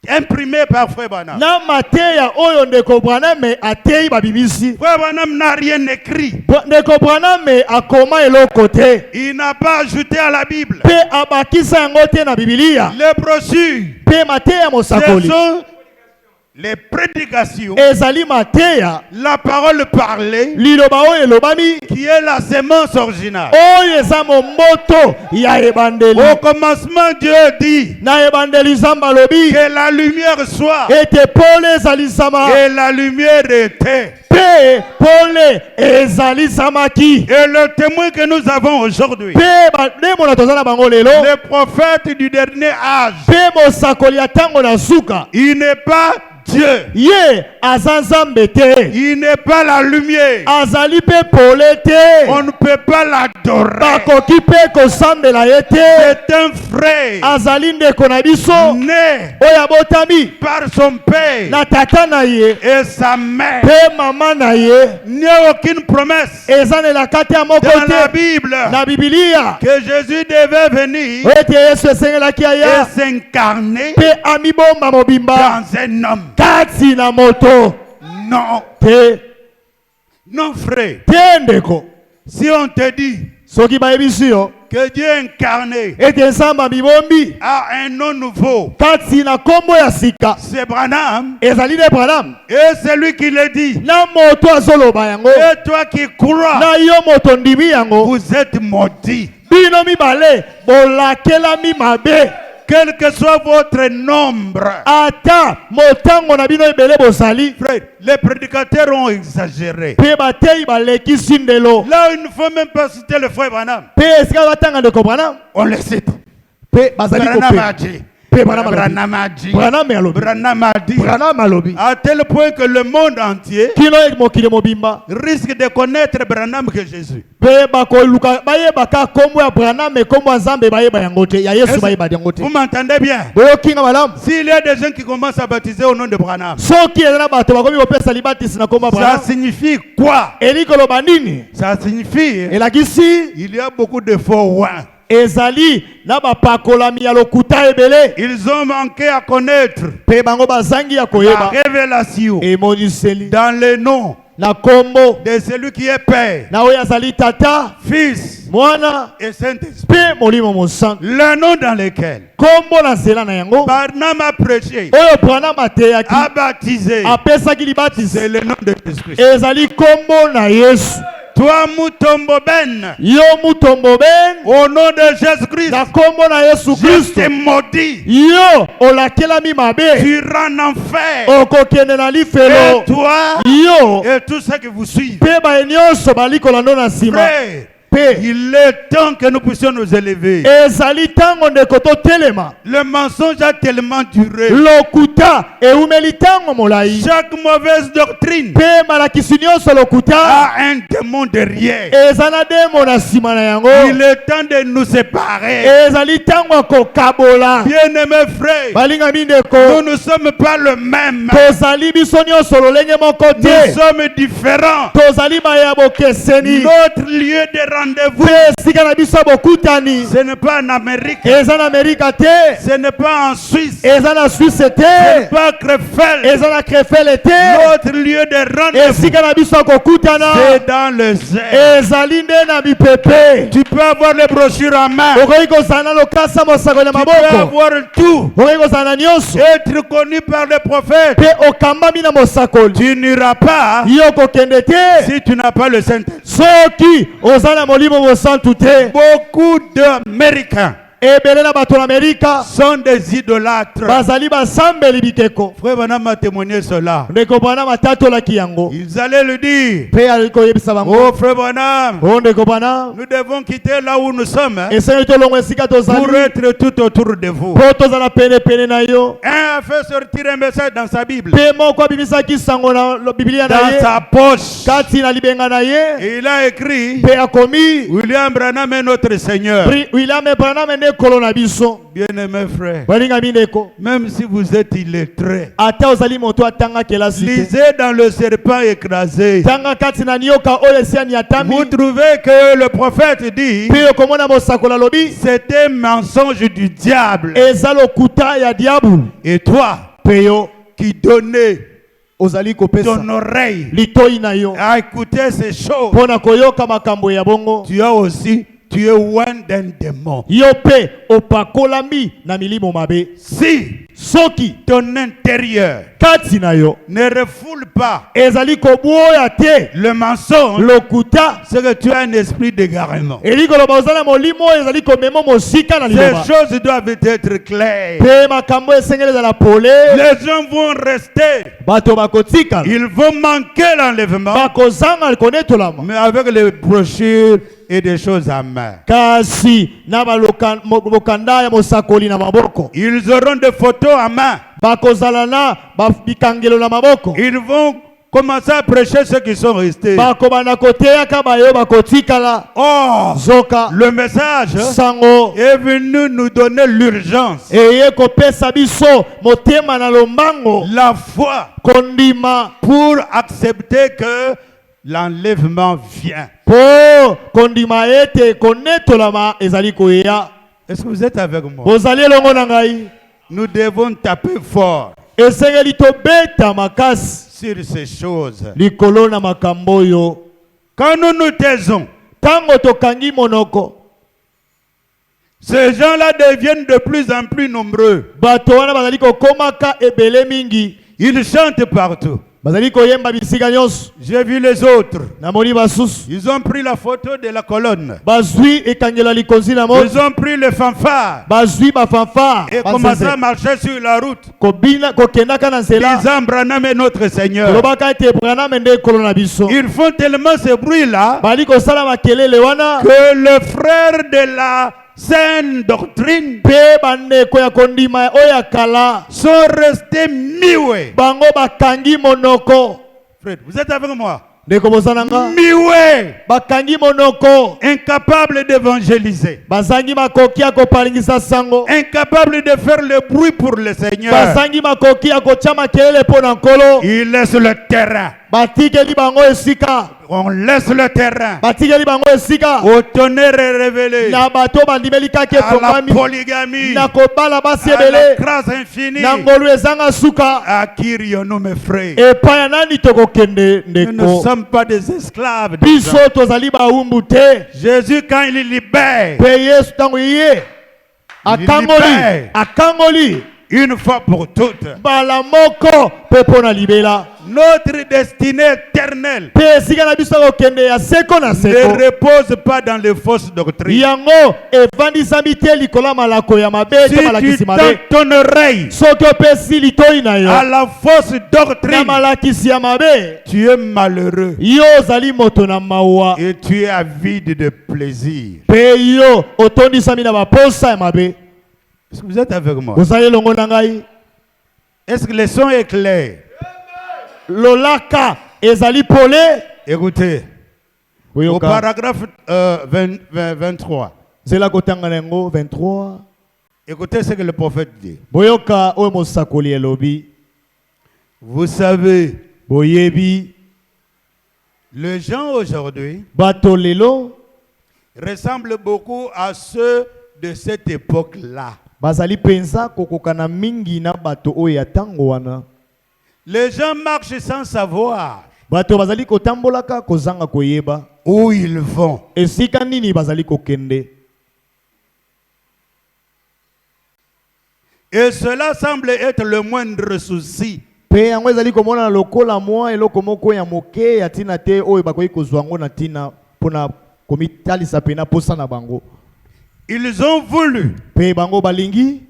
imprimées par Frère Branham. na mateya oyo ndeko braname atei babibisi Frère Branham n'a rien écrit. ndeko braname akoma eloko te Il n'a pas ajouté à la Bible. mpe abakisa yango te na bibiliya Les brochures, mpe mateya ce mosakoli sont les prédications, ezali mateya la parole parlée, liloba oyo elobami qui est la sémence originale. oyo eza momoto ya ebandeli. Au commencement, Dieu dit Na ebandeli Nzambe alobi que la lumière soit, ete pole ezalisama et la lumière était. pe pole ezalisamaki. Et le témoin que nous avons aujourd'hui, Pe bademona toza na bango lelo le prophète du dernier âge, pe mosakoli ya ntango na suka il n'est pas Dieu, ye aza Nzambe te, il n'est pas la lumière. azali pe pole te, On ne peut pas l'adorer. bakoki pe kosambela ye te. C'est un frère Azali ndeko na biso né oyo abotami par son père na tata na ye et sa mère. pe mama na ye. Il n'y a aucune promesse Eza na elakati ya moko dans la te Bible na Bibilia que Jésus devait venir oyo ete Yesu esengelaki et aya s'incarner pe amibomba mobimba dans un homme. kati na moto Non, te. non frère. Te ndeko, Si on te dit soki bayebisi yo que Dieu incarné ete Nzambe amibombi a un nom nouveau, kati na kombo ya sika c'est Branham, ezali nde Branham, et c'est lui qui le dit. na moto azoloba yango, Et toi qui crois, na yo moto ndimi yango, vous êtes maudits. bino mibale bolakelami mabe. Quel que soit votre nombre. Ata motango na bino ebele bozali Frère, les prédicateurs ont exagéré. pe batei balekisi ndelo Là, il ne faut même pas citer le frère Branham. pe esika batanga ndeko Branham On le cite. pe bazali Branham a kope dit. pe Branham alobi. Branham a dit. Branham alobi. Branham a dit. Branham alobi À tel point que le monde entier kino mokili mobimba risque de connaître Branham que Jésus. pe bakoluka bayebaka kombo ya Branham e kombo ya Nzambe bayeba yango te, ya Yesu bayeba yango te. Vous m'entendez bien? Boyokinga malamu S'il y a des gens qui commencent à baptiser au nom de Branham, soki eza na bato bakomi kopesa libatisi na kombo ya ça Branham signifie quoi? eli koloba nini? Ça signifie Elakisi il y a beaucoup de faux oins. ezali na bapakolami ya lokuta ebele Ils ont manqué à connaître pe bango bazangi ya la koyeba révélation emoniseli dans le nom na kombo de celui qui est Père, na oyo azali tata Fils mwana et Saint-Esprit. pe molimo mosantu, Le nom dans lequel kombo na nzela na yango Barnabé a prêché, oyo Branham ateyaki a baptisé, apesaki libatisi c'est le nom de Jésus-Christ. ezali kombo na Yesu. Toi, Moutombo Ben, Yo mutombo ben au nom de Jésus-Christ, na kombo na Yesu je Kristo t'ai maudit. yo olakelami mabe Tu rends en enfer. okokende na lifelo Et toi yo et tous ceux qui vous suivent. pe baye nyonso bali kolanda na nsima Frère, pe il est temps que nous puissions nous élever. ezali ntango ndeko totelema. Le mensonge a tellement duré. Lokuta eumeli ntango molai Chaque mauvaise doctrine pe malakisi nyonso lokuta a un démon derrière. eza na demo na nsima na yango. Il est temps de nous séparer. Ezali ntango ya kokabola. Bien-aimés frères, balingami nous ndeko ne sommes pas le même. tozali biso nyonso lolenge moko Nous te, sommes différents. tozali baya bokeseni Notre lieu de rendez-vous, pe esika na biso bokutani ce n'est pas en Amérique, eza na Amerika te, ce n'est pas en Suisse, eza na Suisse ce n'est te, pas Krefeld. eza na Krefeld te, Notre lieu de rendez-vous, esika na biso kokutana c'est dans le ciel. ezali nde na bipepe. Tu peux avoir les brochures en main. okoki kozala na lokasa mosako na Tu peux maboko, avoir tout. okoki kozala na nyonso Être connu par les prophètes. pe okambami na mosakoli, Tu n'iras pas yo kokende te si tu n'as pas le Saint-Esprit. soki oza na molimo mosantu te. Beaucoup d'Américains ebele na bato na Amerika sont des idolâtres. bazali basambeli bikeko. Frère Branham a témoigné cela. ndeko Branham atatolaki yango Ils allaient le dire. pe ali koyebisa bango, Oh frère Branham, o ndeko Branham nous devons quitter là où nous sommes esengeli tolongo esika pour tozali être tout autour de vous. po tozala penepene na yo. Un a fait sortir un message dans sa Bible, pe moko abimisaki sango na Biblia na dans ye sa poche. kati na libenga na ye, Et il a écrit pe akomi William Branham est notre Seigneur. William Branham nde kolo na biso. Bien-aimé frère, balingami ndeko, même si vous êtes illettré, ata ozali moto atanga kelasi te, lisez dans le serpent écrasé. tanga kati na nioka oyo esiani atami, Vous trouvez que le prophète dit pe okomona mosakoli alobi c'est un mensonge du diable. eza lokuta ya diabulu. Et toi pe yo qui donnais ozali kopesa ton oreille litoi na yo à écouter ces choses, mpo na koyoka makambo ya bongo, tu as aussi tu es loin d'un démon. Yo pe opakolami na milimo mabe. Si Soki ton intérieur kati na yo ne refoule pas ezali koboya te le mensonge, lokuta c'est que tu as un esprit d'égarement. eliko loba ozala molimo ezali komema mosika na Ces liloba. choses doivent être claires. Pe makambo esengeli ezala pole. Les gens vont rester. Bato bakotika. Ils vont manquer l'enlèvement, Bakozanga konetolama. mais avec les brochures et des choses à main. Kasi na bokanda ya mosakoli na maboko. Ils auront des photos à main. Bakozala na bikangelo na maboko. Ils vont commencer à prêcher ceux qui sont restés. Bakobana koteya kabayo bakotikala. Or, Zoka le message sango est venu nous donner l'urgence, eye kopesa biso motema na lombango la foi kondima pour accepter que l'enlèvement vient. po kondima ete konetolama ezali koya. Est-ce que vous êtes avec moi? Bozali elongo na ngai. Nous devons taper fort Esengeli tobeta makasi sur ces choses. likolo na makambo yo. Quand nous nous taisons, Tango tokangi monoko ces gens-là deviennent de plus en plus nombreux. bato wana bazali kokomaka ebele mingi. Ils chantent partout. Bazali koyemba bisika nyonso. J'ai vu les autres. Namoni basusu Ils ont pris la photo de la colonne. bazwi ekangela likonzi na moto. Ils ont pris le fanfare Bazwi bafanfare et commencé à marcher sur la route. kobina kokendaka na nzela. Disant Branham est notre Seigneur. Kolobaka ete Branham nde ekolo na biso. Ils font tellement ce bruit-là Bali kosala makelele wana que le frère de la saine doctrine pe bandeko ya kondima oyo ya kala sont restés mioués. bango bakangi monoko. Frère, vous êtes avec moi? Ndeko bozananga Mioués, bakangi monoko. incapables d'évangéliser, Bazangi makoki ya kopalingisa sango. incapables de faire le bruit pour le Seigneur. Bazangi makoki ya kotia makelele mpo na nkolo. Ils laissent le terrain. Batikeli bango esika. On laisse le terrain Batikeli bango esika. au tonnerre révélé, Na bato bandimeli kaka à la efongami. polygamie, Na kobala basi à la ebele. grâce infinie. Na ngolu ezanga suka. À qui irions-nous, mes frères? Epai ya nani tokokende Nous ne ndeko. sommes pas des esclaves. des Biso gens. tozali bawumbu te. Jésus, quand il libère, Pe Yesu tango iye. Akangoli. libère. Akangoli. une fois pour toutes, Bala moko pe pona libela. notre destinée éternelle Pe esika na biso kokende ya seko na ne seko. repose pas dans les fausses doctrines. Yango evandisami te likolo ya malako ya mabe Si to tu malakisi tends mabe. ton oreille Soki opesi litoi na à yo la fausse na doctrine, malakisi ya mabe, tu es malheureux yo ozali moto na mawa. et tu es avide de plaisir. Pe yo otondisami na baposa ya mabe. Est-ce que vous êtes avec moi? Ozali elongo na ngai. Est-ce que le son est clair? Lolaka ezali pole. Écoutez, au Boyoka paragraphe 23, zela kotanga nango 23. écoutez ce que le prophète dit. Boyoka oyo mosakoli elobi. Vous savez, Boyebi les gens aujourd'hui bato lelo ressemblent beaucoup à ceux de cette époque-là. bazali penza kokokana mingi na bato oyo ya tango wana. Les gens marchent sans savoir Bato bazali kotambolaka kozanga koyeba où ils vont. esika nini bazali kokende. Et cela semble être le moindre souci. Pe yango ezali komona na lokola mwa eloko moko ya moke ya tina te oyo bakoki kozwa ngo na tina pona komitalisa pena posa na bango. Ils ont voulu Pe bango balingi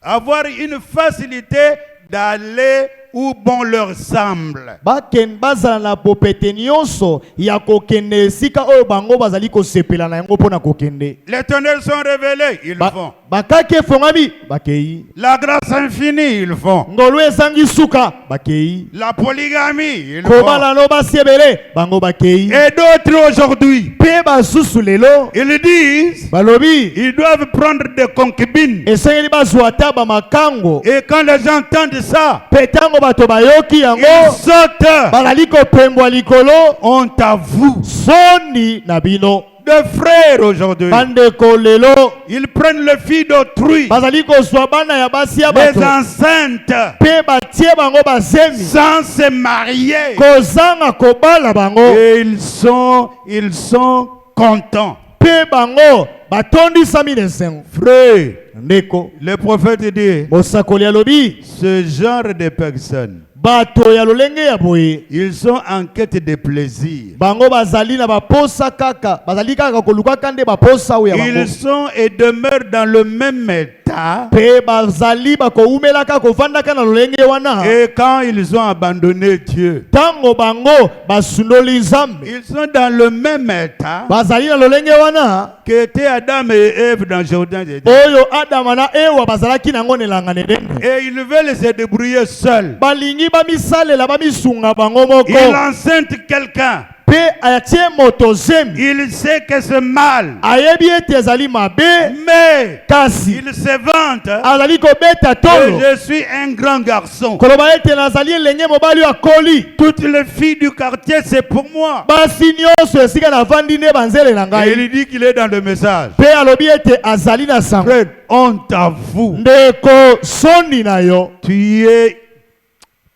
avoir une facilité d'aller où bon leur semble. baken bazala na popete nyonso ya kokende esika oyo bango bazali kosepela na yango pona kokende. Les tonnerres sont révélés, ils vont. Bakaki efongami bakei. La grâce infinie, ils vont. Ngolu ezangi suka bakei. La polygamie, ils vont. Kobala no basi ebele bango bakei. Et d'autres aujourd'hui, Pe basusu lelo ils disent balobi ils doivent prendre des concubines. esengeli bazwa ata bamakango. Et quand les gens entendent ça, Pe tango bato bayoki ils yango sautent. bazali kopengwa likolo. Honte à vous. Soni na bino Des frères aujourd'hui, bandeko lelo ils prennent le fils d'autrui, bazali kozwa bana ya basi ya les bato enceintes, pe batie bango bazemi sans se marier. kozanga kobala bango. Et ils sont contents. pe bango batondisami na esengo. Frère, Ndeko le prophète dit, mosakoli alobi ce genre de personnes, bato ya lolenge ya boye ils sont en quête de plaisir. bango bazali na baposa kaka bazali kaka koluka kande baposa oyo ya bango. Ils sont et demeurent dans le même état. Pe bazali bakoumelaka kovandaka na lolenge wana. Et quand ils ont abandonné Dieu, Tango bango basundoli nzambe ils sont dans le même état bazali na lolenge wana qu'étaient Adam et Ève dans le Jardin d'Éden. oyo Adama na Ewa bazalaki nango nelanga nedende. Et ils veulent se débrouiller seuls. Balingi bamisalela bamisunga bango moko. Il enceinte quelqu'un. Pe atie moto zemi. Il sait que c'est mal. Ayebi ete ezali mabe Mais kasi il se vante azali kobeta que tolo. je suis un grand garçon. Koloba ete nazali elenge mobali ya koli. Toutes les filles du quartier, c'est pour moi. Basi nyonso esika navandi nde banzele na Et ngai. il dit qu'il est dans le message. Pe alobi ete azali na sango. Frère, honte à vous. Ndeko soni na yo. Tu es,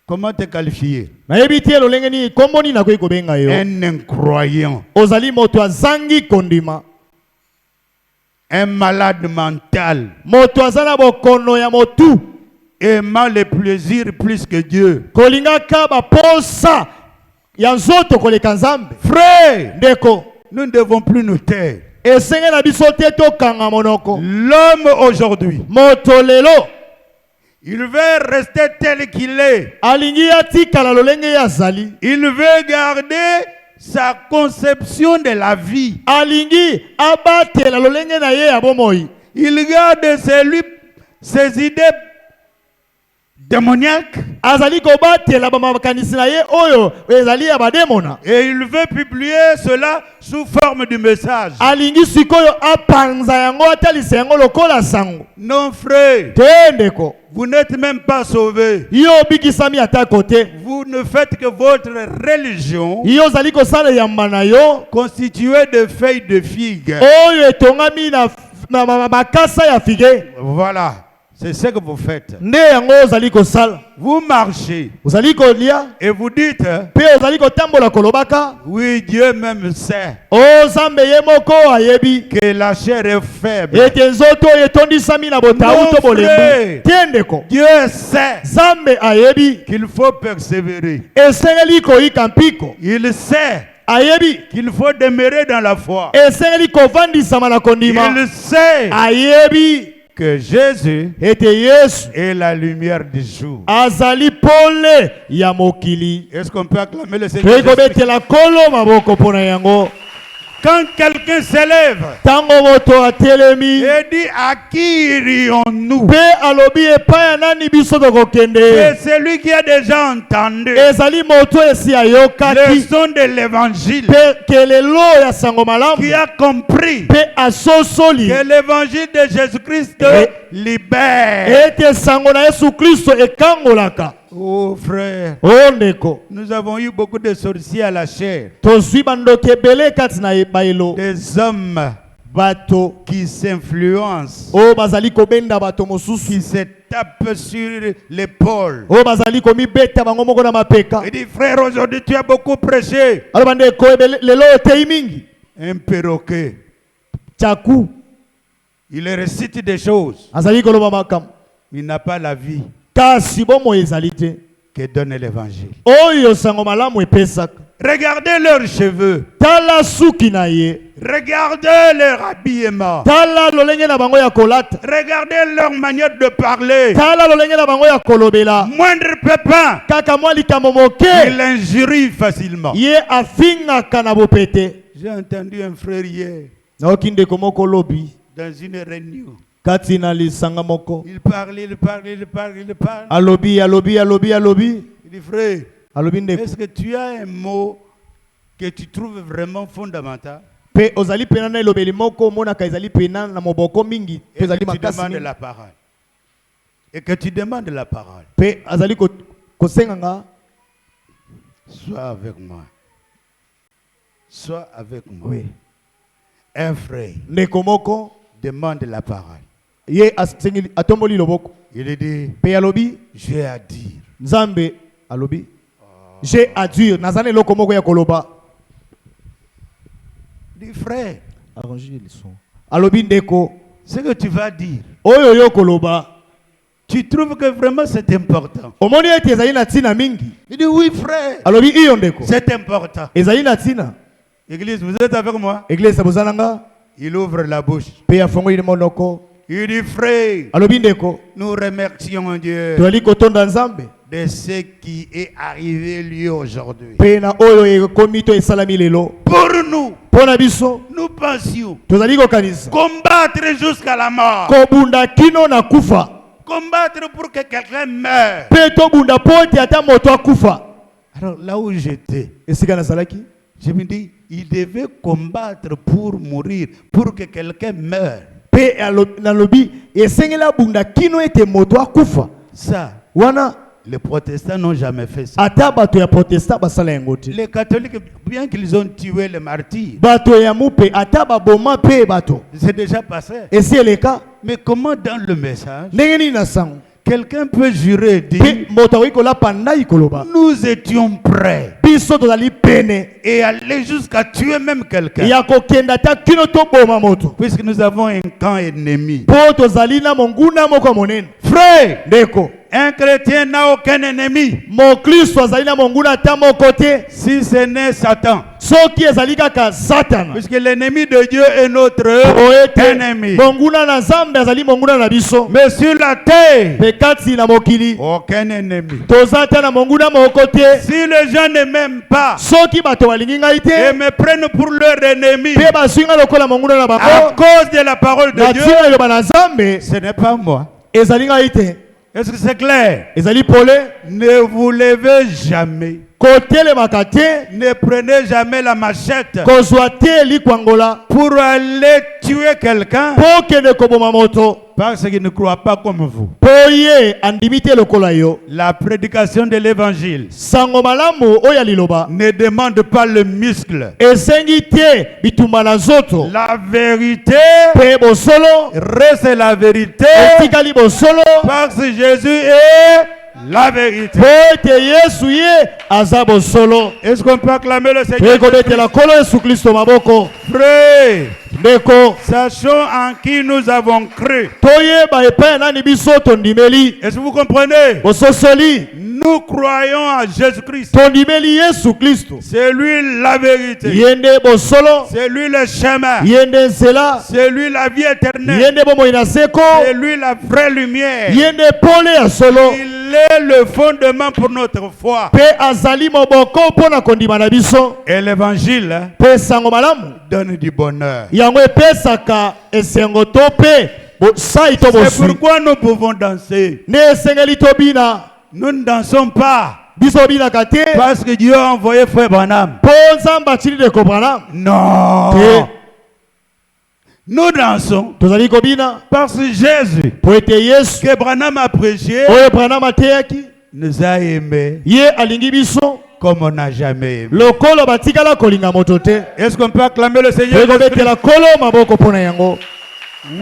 comment te qualifier? Nayebi te lolenge ni kombo ni nakoki kobenga yo. Un incroyant. Ozali moto azangi kondima. Un malade mental. Moto azana bokono ya motu. Aimant les plaisirs plus que Dieu. Kolingaka baposa ya nzoto koleka nzambe. Frère, Ndeko nous ne devons plus nous taire. esenge na biso te tokanga monoko. L'homme aujourd'hui, Moto lelo il veut rester tel qu'il est. alingi atikala lolenge ya zali. Il veut garder sa conception de la vie. Alingi abatela lolenge na ye ya bomoi. Il garde ses idées démoniaques. Azali kobatela bamakanisi na ye oyo ezali ya bademona. Et il veut publier cela sous forme de message. Alingi sikoyo apanza yango atalisa yango lokola sango. Non, frère, Tendeko vous n'êtes même pas sauvés. yo bikisami ata kote. Vous ne faites que votre religion Yo zali kosala yamba na yo constituée de feuilles de figue. oyo etongami na makasa ya fige. Voilà, c'est ce que vous faites. Nde yango ozali kosala. Vous marchez Ozali kolia et vous dites, pe ozali kotambola kolobaka oui, Dieu même sait ozambe ye moko ayebi que la chair est faible. ete nzoto oyo etondisami na botawu to bolembu. frère. Tiendeko Dieu sait zambe ayebi qu'il faut persévérer. esengeli koyika mpiko. Il sait Ayebi qu'il faut demeurer dans la foi. esengeli kovandisama na kondima. Il sait Ayebi que Jésus ete Yesu est la lumière du jour. azali pole ya mokili. Est-ce qu'on peut acclamer le Seigneur Toyiko Jésus? betela kolo maboko pona yango. Quand quelqu'un s'élève Tango moto atelemi et dit à qui irions-nous? pe alobi epai ya nani biso C'est tokokende. celui qui a déjà entendu Ezali moto esi le ayokaki son de l'évangile, pe kelelo ya sango malamu qui a compris pe asosoli que l'évangile de Jésus-Christ libère. ete sango na Yesu Kristo ekangolaka. Oh frère, O ndeko nous avons eu beaucoup de sorciers à la chair, tozwi bandoki ebele kati na bayelo. des hommes Bato qui s'influencent, oyo bazali kobenda bato qui mosusu se tapent sur l'épaule. oyo bazali komibeta bango moko na mapeka. Il dit, frère, aujourd'hui tu as beaucoup prêché. aloba ndeko lelo otei mingi. Un perroquet, Tchaku il récite des choses. azali koloba makambo Il n'a pas la vie kasi bomoi ezali te que donne l'évangile. oyo sango malamu epesaka. Regardez leurs cheveux. Tala suki na ye, Regardez leur habillement. tala lolenge na bango ya kolata, Regardez leur manière de parler. tala lolenge na bango ya kolobela. Moindre pépin, Kaka mwa likambo il moke injurie facilement. ye afingaka na bopete. J'ai entendu un frère hier naoki ndeko moko lobi dans une réunion. kati na lisanga moko Il parle. alobi. Il dit, frère, Alobi ndeko est-ce que tu as un mot que tu trouves vraiment fondamental? pe ozali pena na elobeli moko monaka ezali pena na moboko mingi pe Et ezali que tu makasi demandes mingi. la parole. Et que tu demandes la parole. Pe azali kosenganga Sois avec moi. Sois avec moi. oui. Un frère Ndeko moko demande la parole. ye asengi atomboli loboko Il dit, pe alobi j'ai à dire. nzambe alobi j'ai à dire nazana eloko moko ya koloba. Dit, frère, arrangez le son. alobi ndeko Ce que tu vas dire, oyo yo koloba tu trouves que vraiment c'est important. omoni ete ezali na ntina mingi. Il dit oui frère, alobi iyo ndeko c'est important. ezali na ntina. Église, vous êtes avec moi? Eglise boza na nga Il ouvre la bouche. mpe afongoli monoko. Il dit frère, alobi ndeko nous remercions Dieu toyali kotonda nzambe de ce qui est arrivé lui aujourd'hui. mpe na oyo ekomi to esalami lelo Pour nous, mpo na biso nous pensions tozali kokanisa combattre jusqu'à la mort. kobunda kino na kufa Combattre pour que quelqu'un meure. mpe tobunda mpo ete ata moto akufa. Alors là où j'étais, esika nazalaki je me dis, il devait combattre pour mourir, pour que quelqu'un meure. mpe nalobi esengeli abunda kino ete moto akufa. Ça, Wana les protestants n'ont jamais fait ça. ata bato ya protestant basala yango te. Les catholiques, bien qu'ils ont tué les martyrs, Bato ya mupe ata baboma pe bato. c'est déjà passé. Esi eleka Mais comment dans le message, ndenge nini na sango quelqu'un peut jurer et dire, mpe moto akoki kolapa ndai koloba nous étions prêts biso tozali pene et aller jusqu'à tuer même quelqu'un, ya kokenda ata kino toboma moto puisque nous avons un camp ennemi. mpo tozali na monguna moko ya monene. Frère, Ndeko un chrétien n'a aucun ennemi mokristo azali na monguna ata moko te si ce n'est Satan. soki ezali kaka satana. Puisque l'ennemi de Dieu est notre Po ete ennemi. monguna na nzambe azali monguna na biso. Mais sur la terre, Mpe kati na mokili aucun ennemi. toza te na monguna moko te. Si les gens ne m'aiment pas Soki bato balingi ngai et te me prennent pour leur ennemi mpe bazwinga lokola monguna na à bango cause de la parole de na Dieu, ntina eloba na nzambe ce n'est pas moi. ezali ngai te. Est-ce que c'est clair? Ezali pole Ne vous levez jamais. kotelemaka te Ne prenez jamais la machette kozwa te likwangola pour aller tuer quelqu'un mpo kende koboma moto parce qu'il ne croit pas comme vous. mpo ye andimi te lokola yo. La prédication de l'évangile Sango malamu oyo ya liloba ne demande pas le muscle. esengi te bitumba na nzoto La vérité mpe bosolo reste la vérité etikali bosolo parce que Jésus est la vérité. mpo ete yesu ye aza bosolo. Est-ce qu'on peut acclamer le mpe Seigneur? kobetela nkolo yesu kristo maboko. Frère, ndeko sachons en qui nous avons cru. toyeba epai ya nani biso tondimeli. Est-ce que vous comprenez? bososoli Nous croyons à Jésus-Christ. tondimeli yesu kristo. C'est lui la vérité. ye nde bosolo, C'est lui le chemin. ye nde nzela, C'est lui la vie ye éternelle. nde bomoi na seko, C'est lui la vraie lumière. ye nde pole ya solo. Il est le fondement pour notre foi. mpe azali moboko mpo na kondima na biso. Et l'évangile mpe sango malamu donne du bonheur. yango epesaka esengo to mpe sai to C'est boswi. pourquoi nous pouvons danser. nde esengeli tobina Nous ne dansons pas biso obinaka te parce que Dieu a envoyé Frère Branham. mpo nzambe atili ndeko Branham Non. te. Nous dansons tozali kobina parce que Jésus, mpo ete yesu que Branham a prêché, oyo Branham ateyaki nous a aimés ye alingi biso comme on n'a jamais aimé. lokolo batikala kolinga moto te. Est-ce qu'on peut acclamer le Seigneur? mpe kobetela nkolo maboko mpo na yango.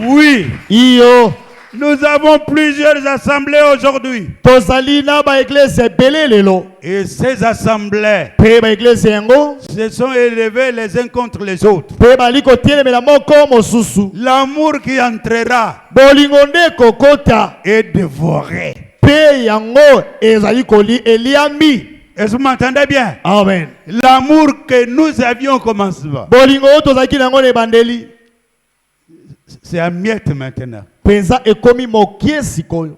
Oui. iyo Nous avons plusieurs assemblées aujourd'hui. tozali na baeglise ebele lelo Et ces assemblées mpe baeglise yango se sont élevées les uns contre les autres. mpe bali kotelemela moko mosusu. L'amour qui entrera bolingo nde kokota est dévoré. mpe yango ezali eliambi. Est-ce que vous m'entendez bien? Amen. L'amour que nous avions au commencement, bolingo oyo tozalaki na yango na ebandeli c'est à miettes maintenant. mpenza ekomi mokie sikoyo.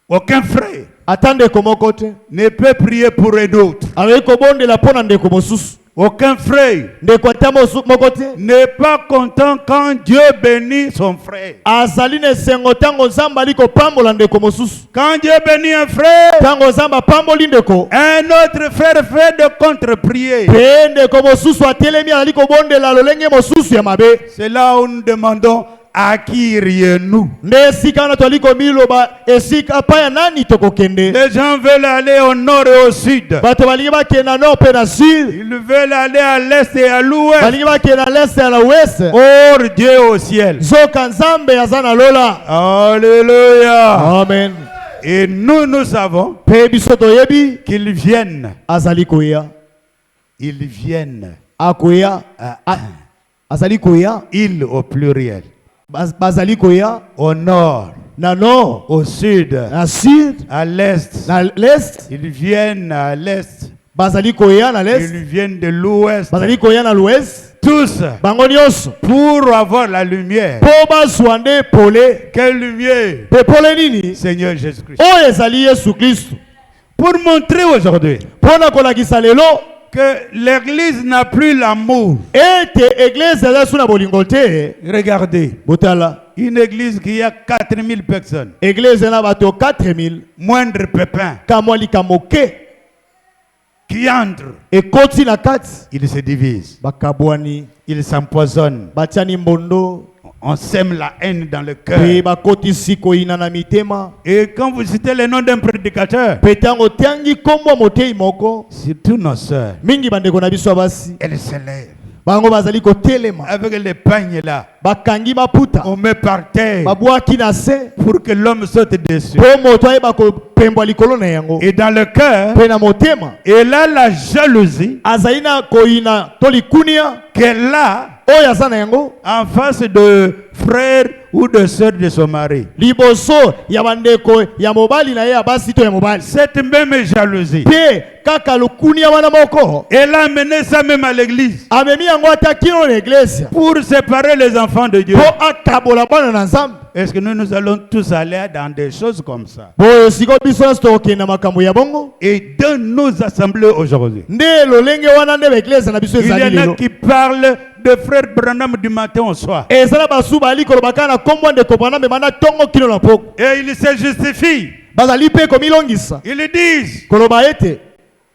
Aucun frère ata ndeko moko te ne peut prier pour un autre. akoki kobondela mpo na ndeko mosusu. Aucun frère ndeko ata moko te n'est pas content quand Dieu bénit son frère. azali na esengo ntango nzambe ali kopambola ndeko mosusu. Quand Dieu bénit un frère, ntango nzambe apamboli ndeko un autre frère fait de contre-prières. mpe ndeko mosusu atelemi azali kobondela lolenge mosusu ya mabe. C'est là où nous demandons à qui irions-nous? nde esika wana twali komiloba esika pa ya nani tokokende. Les gens veulent aller au nord et au sud. bato balingi bakenda nord mpe na sud, Ils veulent aller à l'est et à l'ouest. balingi bakenda leste ya na weste. Or Dieu au ciel. nzoka nzambe aza na lola. Alléluia. Amen. Et nous savons mpe biso toyebi qu'ils viennent. azali koya, Ils viennent akoya, à azali koya Il au pluriel. bazali koya Au nord, na nord au sud, na sud à l'est. na l'est Ils viennent à l'est. bazali koya na l'est Ils viennent de l'ouest. bazali koya na l'ouest Tous bango nyonso pour avoir la lumière. po bazwa nde pole Quelle lumière? pe pole nini Seigneur Jésus-Christ. oyo ezali yesu kristu Pour montrer aujourd'hui mpo na kolakisa lelo que l'église n'a plus l'amour. ete eglize eza su na bolingo te Regardez, botala une église qui a 4000 personnes. eglize na bato 4000 Moindre pépin kamwa likambo ke qui entre, ekoti na kati il se divise. bakabwani Il s'empoisonne. batiani mbondo On sème la haine dans le cœur. mpe bakotisi koyina na mitema Et quand vous citez le nom d'un prédicateur, mpe ntango otiangi nkombo ya motei moko surtout nos sœurs, mingi bandeko na biso ya basi elles se lèvent. bango bazali kotelema Avec les pagnes là, bakangi maputa on met par terre babwaki na se pour que l'homme saute dessus. mpo moto ayeba kopembwa likolo na yango Et dans le cœur, mpe na motema et là la jalousie azali na koyina to likunia qu'elle a oyo aza na yango en face de frères ou de sœurs de son mari. liboso ya bandeko ya mobali na ye ya basi to ya mobali Cette même jalousie, mpe kaka lukunia wana moko elle a amené ça même à l'église amemi yango ata kino na eglesia pour séparer les enfants de Dieu. mpo akabola bana na nzambe. Est-ce que nous allons tous aller dans des choses comme ça? boyo siko biso nyonso tokokende na makambo ya bongo Et dans nos assemblées aujourd'hui, nde lolenge wana nde baeglise na biso il y ezali en a lelo qui parlent de frère Branham du matin au soir. ezala basu bali koloba kaka na nkombo ya ndeko Branham banda ntongo kino na poko Et ils se justifient. bazali mpe komilongisa Ils disent, koloba ete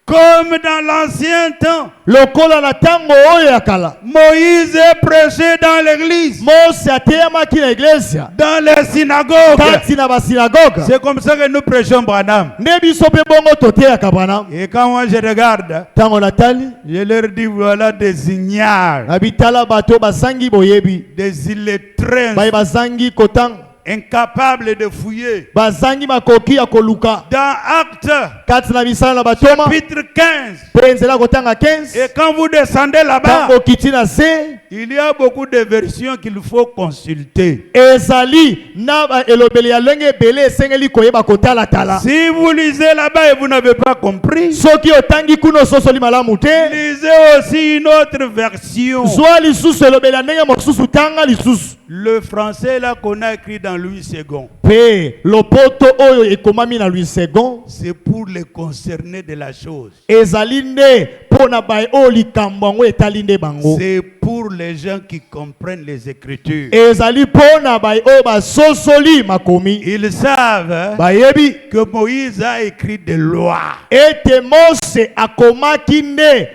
comme dans l'ancien temps, lokola na ntango oyo ya kala Moïse est prêché dans l'église, mose ateyamaki na eglesia dans les synagogues. kati na basinagoge C'est comme ça que nous prêchons Branham. nde biso mpe bongo toteyaka Branham. Et quand moi je regarde, ntango natali je leur dis voilà des ignares, na bitala bato bazangi boyebi des illettrés, baye bazangi kotanga incapables de fouiller. bazangi makoki ya koluka Dans Actes, kati na misala na batoma chapitre 15, mpe nzela kotanga 15 et quand vous descendez là-bas, ntango okiti na se il y a beaucoup de versions qu'il faut consulter. ezali na elobeli ya lenge ebele esengeli koyeba kotalatala Si vous lisez là-bas et vous n'avez pas compris, soki otangi kuno ososoli malamu te lisez aussi une autre version. zwa lisusu elobeli ya ndenge mosusu tanga lisusu Le français là qu'on a écrit dans Louis II, mpe lopoto oyo ekomami na Louis II c'est pour les concernés de la chose. ezali nde mpo na baye oyo likambo yango etali nde bango C'est pour les gens qui comprennent les Écritures. ezali mpo na baye oyo basosoli makomi Ils savent bayebi que Moïse a écrit des lois. ete mose akomaki nde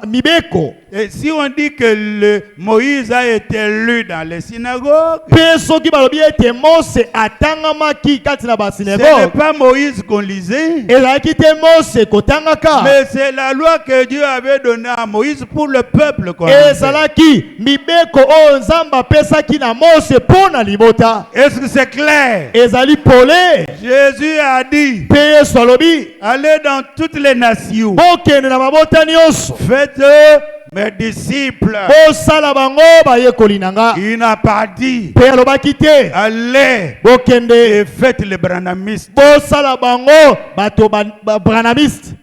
mibeko Et si on dit que Moïse a été lu dans les synagogues, mpe soki balobi ete mose atangamaki kati na ce n'est basinagoge pas Moïse qu'on lisait, ezalaki te mose kotangaka mais c'est la loi que Dieu avait donnée à Moïse pour le peuple qu'on lisait. ezalaki mibeko oyo nzambe apesaki na mose mpo na libota Est-ce que c'est clair? ezali pole Jésus a dit, mpe yesu alobi allez dans toutes les nations, bokende na mabota nyonso faites mes disciples. bosala bango bayekoli na nga Il n'a pas dit, mpe alobaki te allez bokende et faites les branamistes. bosala bango bato branamiste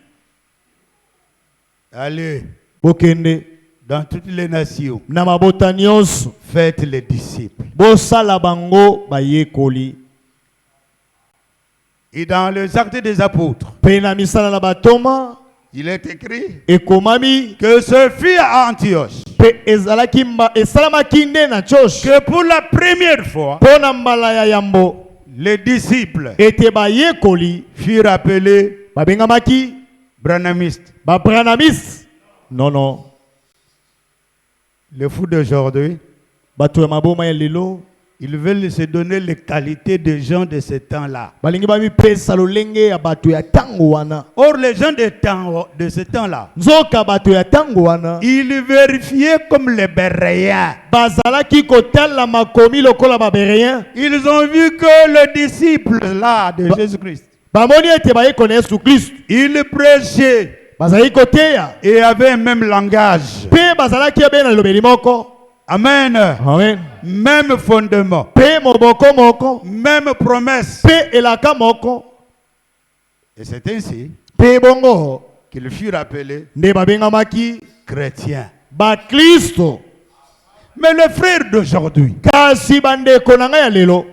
Allez bokende dans toutes les nations, na mabota nyonso faites les disciples. bosala bango bayekoli. Et dans les actes des apôtres, mpe na misala na batoma il est écrit ekomami que ce fut à Antioche mpe esalamaki nde na antioche que pour la première fois, mpo na mbala ya yambo les disciples ete bayekoli furent appelés babengamaki branamistes. babranamiste nono Les fous d'aujourd'hui, bato ya maboma ya lelo ils veulent se donner les qualités des gens de ce temps-là. balingi bamipesa lolenge ya bato ya ntango wana Or, les gens de ce temps-là, nzoka bato ya ntango wana ils vérifiaient comme les Béréens. bazalaki kotala makomi lokola babereyen Ils ont vu que le disciple là de Jésus-Christ, bamoni ete bayekona yesu kristu il prêchait bazalaki koteya et avait un même langage. mpe bazalaki ebe na lobeli moko Amen. Amen. Même fondement, Pe moboko moko. même promesse. Pe elaka moko. Et c'est ainsi Pe bongo. qu'ils furent appelés Nde babengamaki chrétiens. ba Kristo. Mais les frères d'aujourd'hui, Kasi bandeko na ngai ya lelo.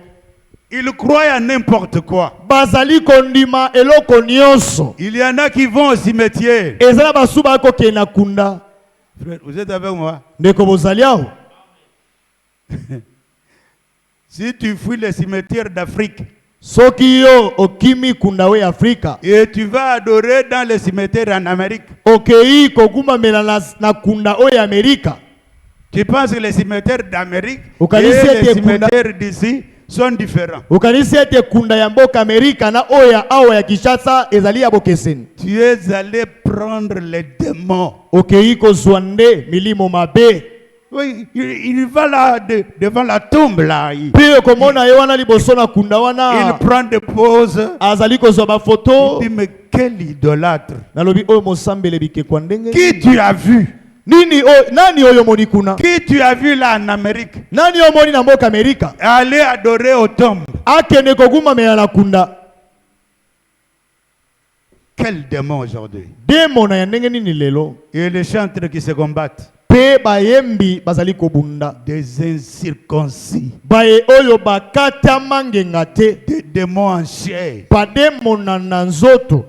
ils croient à n'importe quoi. Bazali kondima eloko nyonso. Il y en a qui vont au cimetière. Ezala basuba ko ke na kunda. Frère, vous êtes avec moi? Ndeko bozali aho. Si tu fouilles les cimetières d'Afrique Soki yo okimi kunda we Afrika. et tu vas adorer dans les cimetières en Amérique, Okei kokuma mela na kunda o ya Amerika. tu penses que les cimetières d'Amérique et Ukanisi les ete cimetières d'ici sont différents. Ukanisi ete kunda ya mboka Amerika na oya awa ya Kinshasa ezali ya bokeseni. Tu es allé prendre les démons. Okei kozwande milimo mabe. Oui, il va là devant la tombe là. Il Pe komona ye wana liboso na kunda wana. prend des poses. Azali kozwa ba photo. Il dit mais quel idolâtre. Nalobi oyo mosambele bike kwa ndenge. Qui tu as vu? Nini o nani oyo moni kuna? Qui tu as vu là en Amérique? Nani oyo moni na mboka Amerika? Aller adorer aux tombes. Akende koguma mela na kunda. Quel démon aujourd'hui. Demo na ya ndenge nini lelo? Et les chantres qui se combattent. Pe bayembi bazali kobunda. Des incirconcis. Baye oyo bakata mangenga te. Des démons en chair. Bademo na nzoto.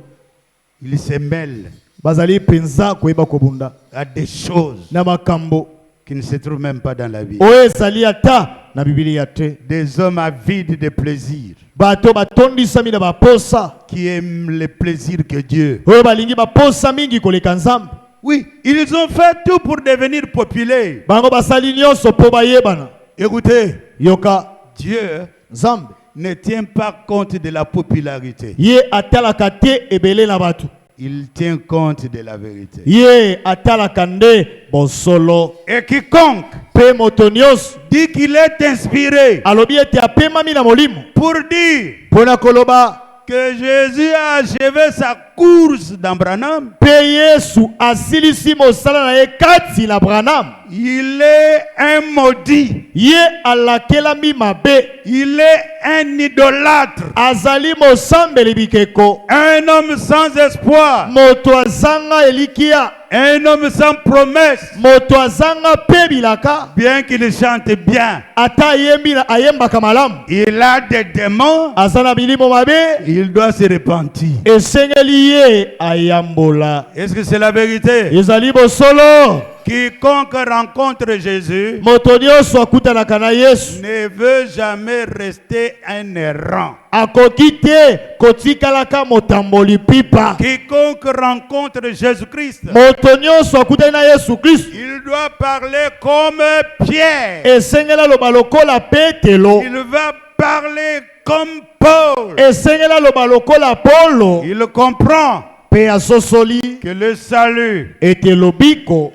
Ils se mêlent Bazali penza koyeba kobunda. à des choses Na makambo. qui ne se trouvent même pas dans la vie. Oyo ezali ata na Biblia te. Des hommes avides de plaisir. Bato batondisami na baposa. Qui aiment les plaisirs que Dieu. Oyo balingi baposa mingi koleka nzambe. Oui, ils ont fait tout pour devenir populaires. Bango basali nyonso po bayebana. Écoutez, Yoka Dieu nzambe. ne tient pas compte de la popularité. Ye atalaka te ebele na bato. Il tient compte de la vérité. Ye atalaka nde bosolo. Et quiconque Pe moto nyonso dit qu'il est inspiré alobi ete apemami na molimo. pour dire Pona koloba que Jésus a achevé sa course dans Branham, pe Yesu asilisi mosala na ye kati na Branham. il est un maudit. Ye alakelami mabe. Il est un idolâtre. Azali mosambeli bikeko. Un homme sans espoir. Moto azanga elikia. Un homme sans promesse. Moto azanga pe bilaka. Bien qu'il chante bien, Ata yembi na ayembaka malamu. il a des démons. Azana bilimo mabe. Il doit se repentir. Esengeli ye ayambola. Est-ce que c'est la vérité? Ezali bosolo. Quiconque rencontre Jésus Moto nyonso akutanaka na Yesu. ne veut jamais rester un errant. Akoki te kotikalaka motamboli pipa. Quiconque rencontre Jésus-Christ, Moto nyonso akutani na Yesu Kristo. il doit parler comme Pierre. Esengela loba lokola Petelo. Il va parler comme Paul. Esengela loba lokola Polo. Il comprend Pe asosoli que le salut ete lobiko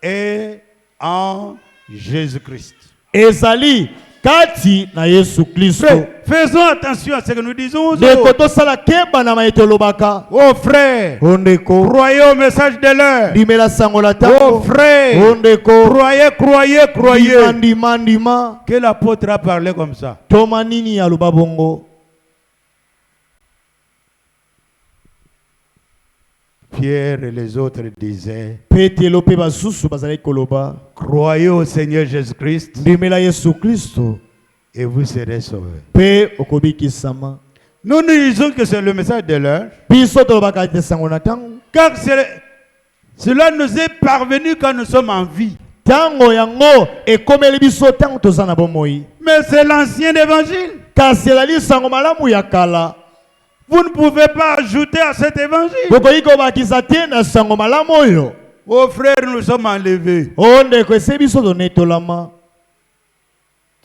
est en Jésus-Christ. ezali kati na Yesu Kristo. Faisons attention à ce que nous disons aux Ndeko autres. tosala keba na maete lobaka. Oh frère, Ondeko croyez au message de l'heure. dimela sango la Oh tango. frère, Ondeko croyez, croyez, croyez. ndima ndima. Que l'apôtre a parlé comme ça. Toma nini ya loba bongo. Pierre et les autres disaient, Petelo pe basusu bazali koloba. croyez au Seigneur Jésus-Christ Ndimela Yesu Kristo. et vous serez sauvés. Pe okobikisama. Nous nous disons que c'est le message de l'heure, Biso tolobaka te sango na tango. car cela nous est parvenu quand nous sommes en vie. Tango yango ekomeli biso tango tozana bomoi. Mais c'est l'ancien évangile. Kasi ezali sango malamu ya kala. Vous ne pouvez pas ajouter à cet évangile. Bokoki kobakisa te na sango malamu oyo. Oh frère, nous sommes enlevés. Ondeko ese biso tonetolama.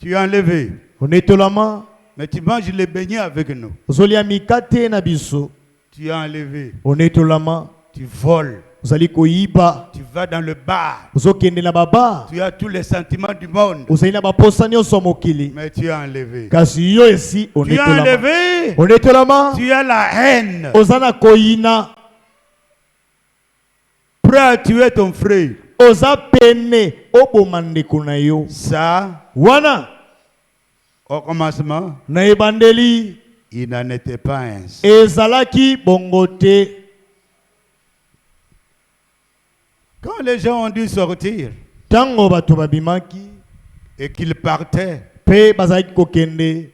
Tu es enlevé. Onetolama. Mais tu manges les beignets avec nous. Ozolia mikate na biso. Tu es enlevé. Onetolama. Tu voles. Ozali koyiba. Tu vas dans le bar. Ozokende na baba. Tu as tous les sentiments du monde. Ozali na baposa nyonso mokili. Mais tu es enlevé. Kasi yo esi Tu es onetolama. enlevé. Onetolama. Tu as la haine. Ozana koyina. Prêt à tuer ton frère. oza pene oboma ndeko na yo. Ça, Wana au commencement, na ebandeli il n'en était pas ainsi. ezalaki bongote. Quand les gens ont dû sortir Tango bato babimaki et qu'ils partaient, pe bazalaki kokende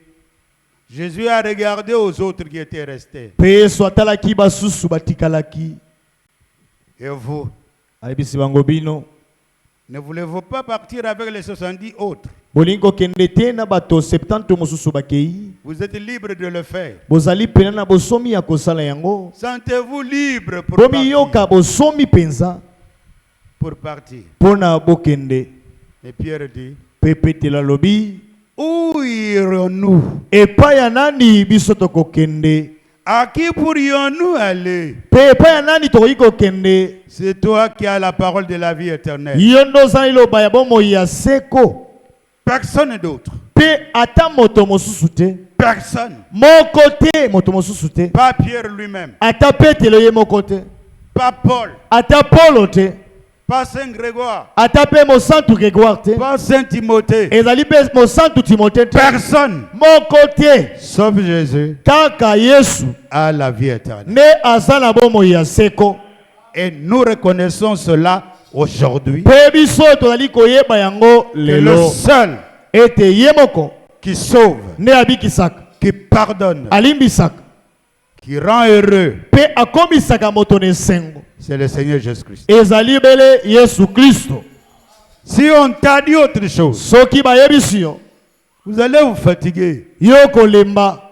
Jésus a regardé aux autres qui étaient restés. pe swatalaki basusu batikalaki. Et vous, Ayebisi bango bino ne voulez-vous pas partir avec les 70 autres? bolingi kokende te na bato 70 mosusu bakei. Vous êtes libre de le faire. Bozali pena na bosomi ya kosala yango. Sentez-vous libre pour Bomi partir. yoka bosomi penza Pour partir. pona bokende. Et Pierre dit, Pepetela lobi où irons-nous? epai ya nani biso tokokende? À qui pourrions-nous aller? Pe epai ya nani tokoki kokende? C'est toi qui as la parole de la vie éternelle. Yo ndo ozali liloba ya bomoi ya seko. Personne d'autre. Pe ata moto mosusu te. Personne. Moko te moto mosusu te. Pas Pierre lui-même. Ata Petelo ye moko te. Pas Paul. Ata Paulo te. Pas Saint Grégoire. Ata pe mosantu Grégoire te. Pas Saint Timothée. Ezali pe mosantu Timothée te. Personne. Moko te. Sauf Jésus Kaka Yesu a la vie éternelle. ne aza na bomoi ya seko. Et nous reconnaissons cela aujourd'hui. Pe biso tozali koyeba yango Que le lelo. seul Ete ye moko qui sauve, ne abikisaka. qui pardonne, Alimbisaka. qui rend heureux, Pe akomisaka moto na esengo. c'est le Seigneur Jésus-Christ. Ezali bele Yesu Kristo. Si on t'a dit autre chose, Soki bayebisi yo, vous allez vous fatiguer. yo kolemba.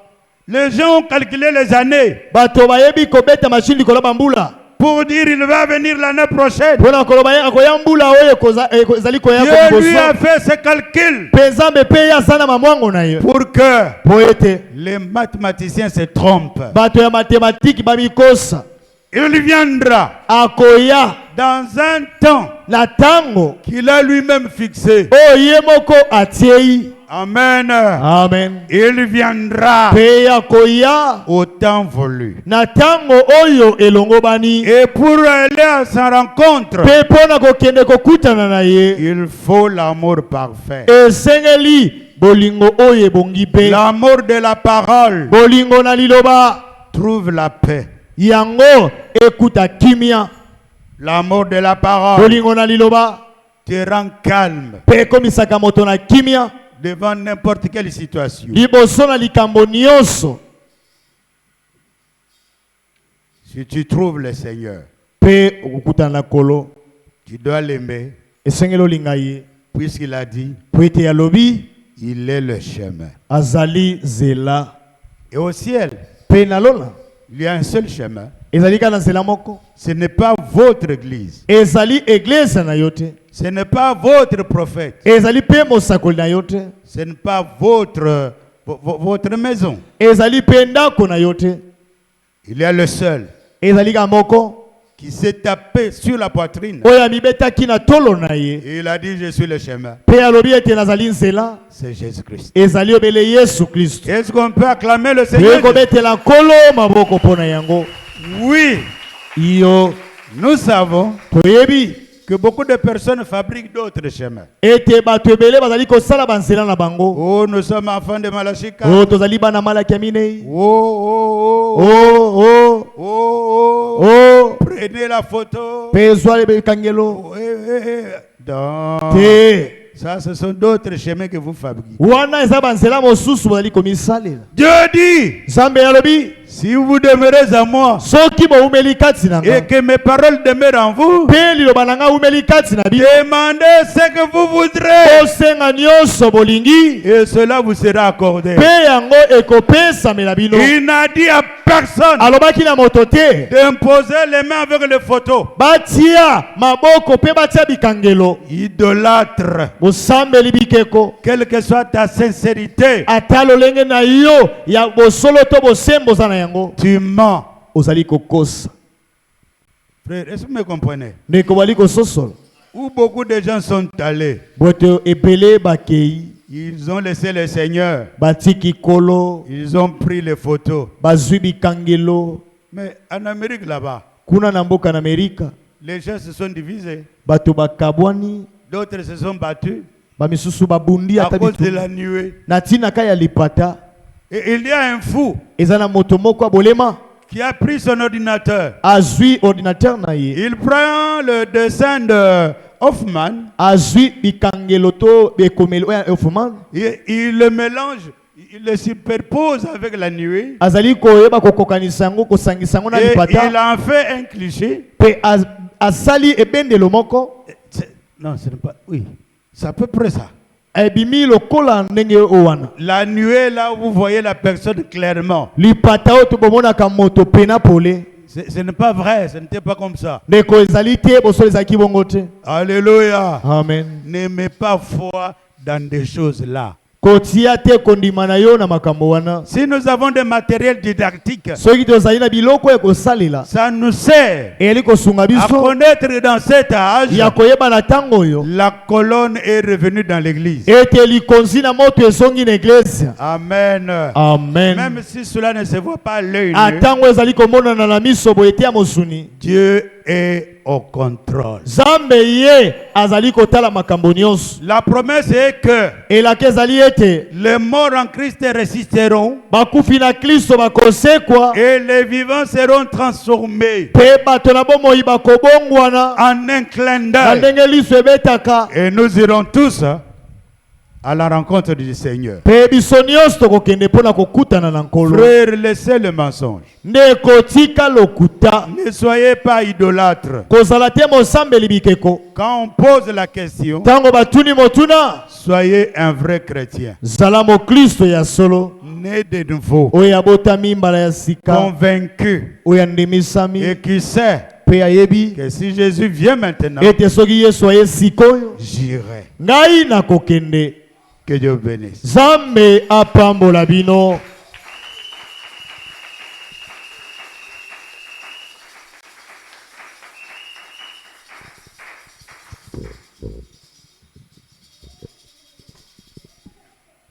Les gens ont calculé les années Bato bayebi kobeta machine likolo bambula. pour dire il va venir l'année prochaine. Pona koloba ye akoya mbula oyo ezali koya Dieu lui a koboso. fait ce calcul Penza pe ya sana mamwango na yo. pour que Po ete les mathématiciens se trompent. bato ya mathématique babikosa. Il viendra Akoya dans un temps na tango qu'il a lui-même fixé. oye moko atiei. Amen. Amen. Il viendra Pe akoya au temps voulu. na tango oyo elongo bani. Et pour aller à sa rencontre, Pe pona kokende kokutana na ye. il faut l'amour parfait. Esengeli bolingo oyo ebongi pe. L'amour de la parole Bolingo na liloba trouve la paix. yango ekuta kimia. L'amour de la parole Bolingo na liloba te rend calme pe komisaka moto na kimia devant n'importe quelle situation. liboso na likambo nyonso. Si tu trouves le Seigneur, Pe okukutana na kolo tu dois l'aimer, esengeli olinga ye puisqu'il a dit, po ete yalobi il est le chemin. azali zela. Et au ciel, Pe na lola il y a un seul chemin. ezali kaka na nzela moko. Ce n'est pas votre église. Ezali eglise na yo te. Ce n'est pas votre prophète. Ezali pe mosakoli na yo te. Ce n'est pas votre maison. Ezali pe ndako na yo te. Il y a le seul Ezali ka moko qui s'est tapé sur la poitrine. oyo amibetaki na tolo na ye. Et il a dit, je suis le chemin. Pe alobi ete nazali nzela. C'est Jésus-Christ. Ezali obele Yesu Kristo. Est-ce qu'on peut acclamer le Pe Seigneur? kobetela nkolo maboko pona yango. Oui, Iyo nous savons toyebi que beaucoup de personnes fabriquent d'autres chemins. ete bato ebele bazali kosala banzela na bango. Oh, nous sommes enfants de Malachika. Oyo tozali bana malaki ya minei. Oh, oh, oh, Oh, oh, oh, oh. oh. Prenez la photo. Pe ezwa lebekangelo. Oh, non. Te. Ça, ce sont d'autres chemins que vous fabriquez. Wana eza banzela mosusu bazali komisalela. Dieu dit, Nzambe yalobi si vous demeurez à moi soki boumeli kati na et nga. que mes paroles demeurent en vous, Pe liloba na nga umeli kati na bino. demandez ce que vous voudrez Osenga nyonso bolingi. et cela vous sera accordé. Pe yango ekopesamela bino. Il n'a dit à personne Alobaki na moto te. d'imposer les mains avec les photos. Batia maboko pe batia bikangelo. Idolâtre, Bosambeli bikeko. quelle que soit ta sincérité, Ata lolenge na yo ya bosolo to bosembo za na yango. tu mens. Ozali kokosa. Frère, est-ce que vous me comprenez? Ndeko bali kososolo. Où beaucoup de gens sont allés, Boto ebele bakei. ils ont laissé le Seigneur, Batiki kolo. ils ont pris les photos. Bazwi bikangelo. Mais en Amérique là-bas, Kuna na mboka na Amerika. Les gens se sont divisés. bato bakabwani, D'autres se sont battus bamisusu babundi à ata cause de bitumba. la nuée. Na tina kaya lipata, Et il y a un fou eza na moto moko ya bolema, qui a pris son ordinateur. azwi ordinateur na ye, Il prend le dessin de Hoffman, azwi bikangelo to bekomelo ya Hoffman, et il le mélange, il le superpose avec la nuée. azali koyeba kokokanisa yango kosangisa yango na Et il lipata, en fait un cliché. pe asali ebendelo moko, Non, ce n'est pas. Oui, c'est à peu près ça. ebimi lokola ndenge oyo wana. La nuée, là où vous voyez la personne clairement. Lipata oyo tobomonaka moto pena pole, Ce n'est pas vrai, ce n'était pas comme ça. ndeko ezali te, bosolo ezalaki bongo te. Alléluia. Amen. N'aimez pas foi dans des choses là. Kotia te kondima na yo na makambo wana. Si nous avons des matériels didactiques, Soki tozali na biloko ya kosalela, ça nous sert eyeli kosunga à biso connaître dans cet âge. ya koyeba na ntango oyo La colonne est revenue dans l'église. ete likonzi na moto ezongi na eglise. Amen. Amen. Même si cela ne se voit pas à l'œil nu, Atango ezali komonana na miso boye te ya mosuni, Dieu est au contrôle. Nzambe ye azali kotala makambo nyonso. La promesse est que Elaka ezali ete les morts en Christ résisteront bakufi na Kristo bakosekwa, et les vivants seront transformés pe bato na bomoi bakobongwana en un clin na d'œil. ndenge liso ebetaka. Et nous irons tous à la rencontre du Seigneur. Pe biso nyonso tokokende mpona kokutana na nkolo. Frères, laissez le mensonge. Ndeko tika lokuta, Ne soyez pas idolâtres. kozala te mosambeli bikeko. Quand on pose la question, Tango batuni motuna, soyez un vrai chrétien, zala mokristo ya solo, né de nouveau, oyo abotami mbala ya sika, convaincu oyo andemisami, et qui sait pe ayebi que si Jésus vient maintenant, ete soki Yesu aye sikoyo, j'irai. ngai nakokende. Que Dieu bénisse. Nzambe apambola bino.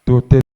Tout est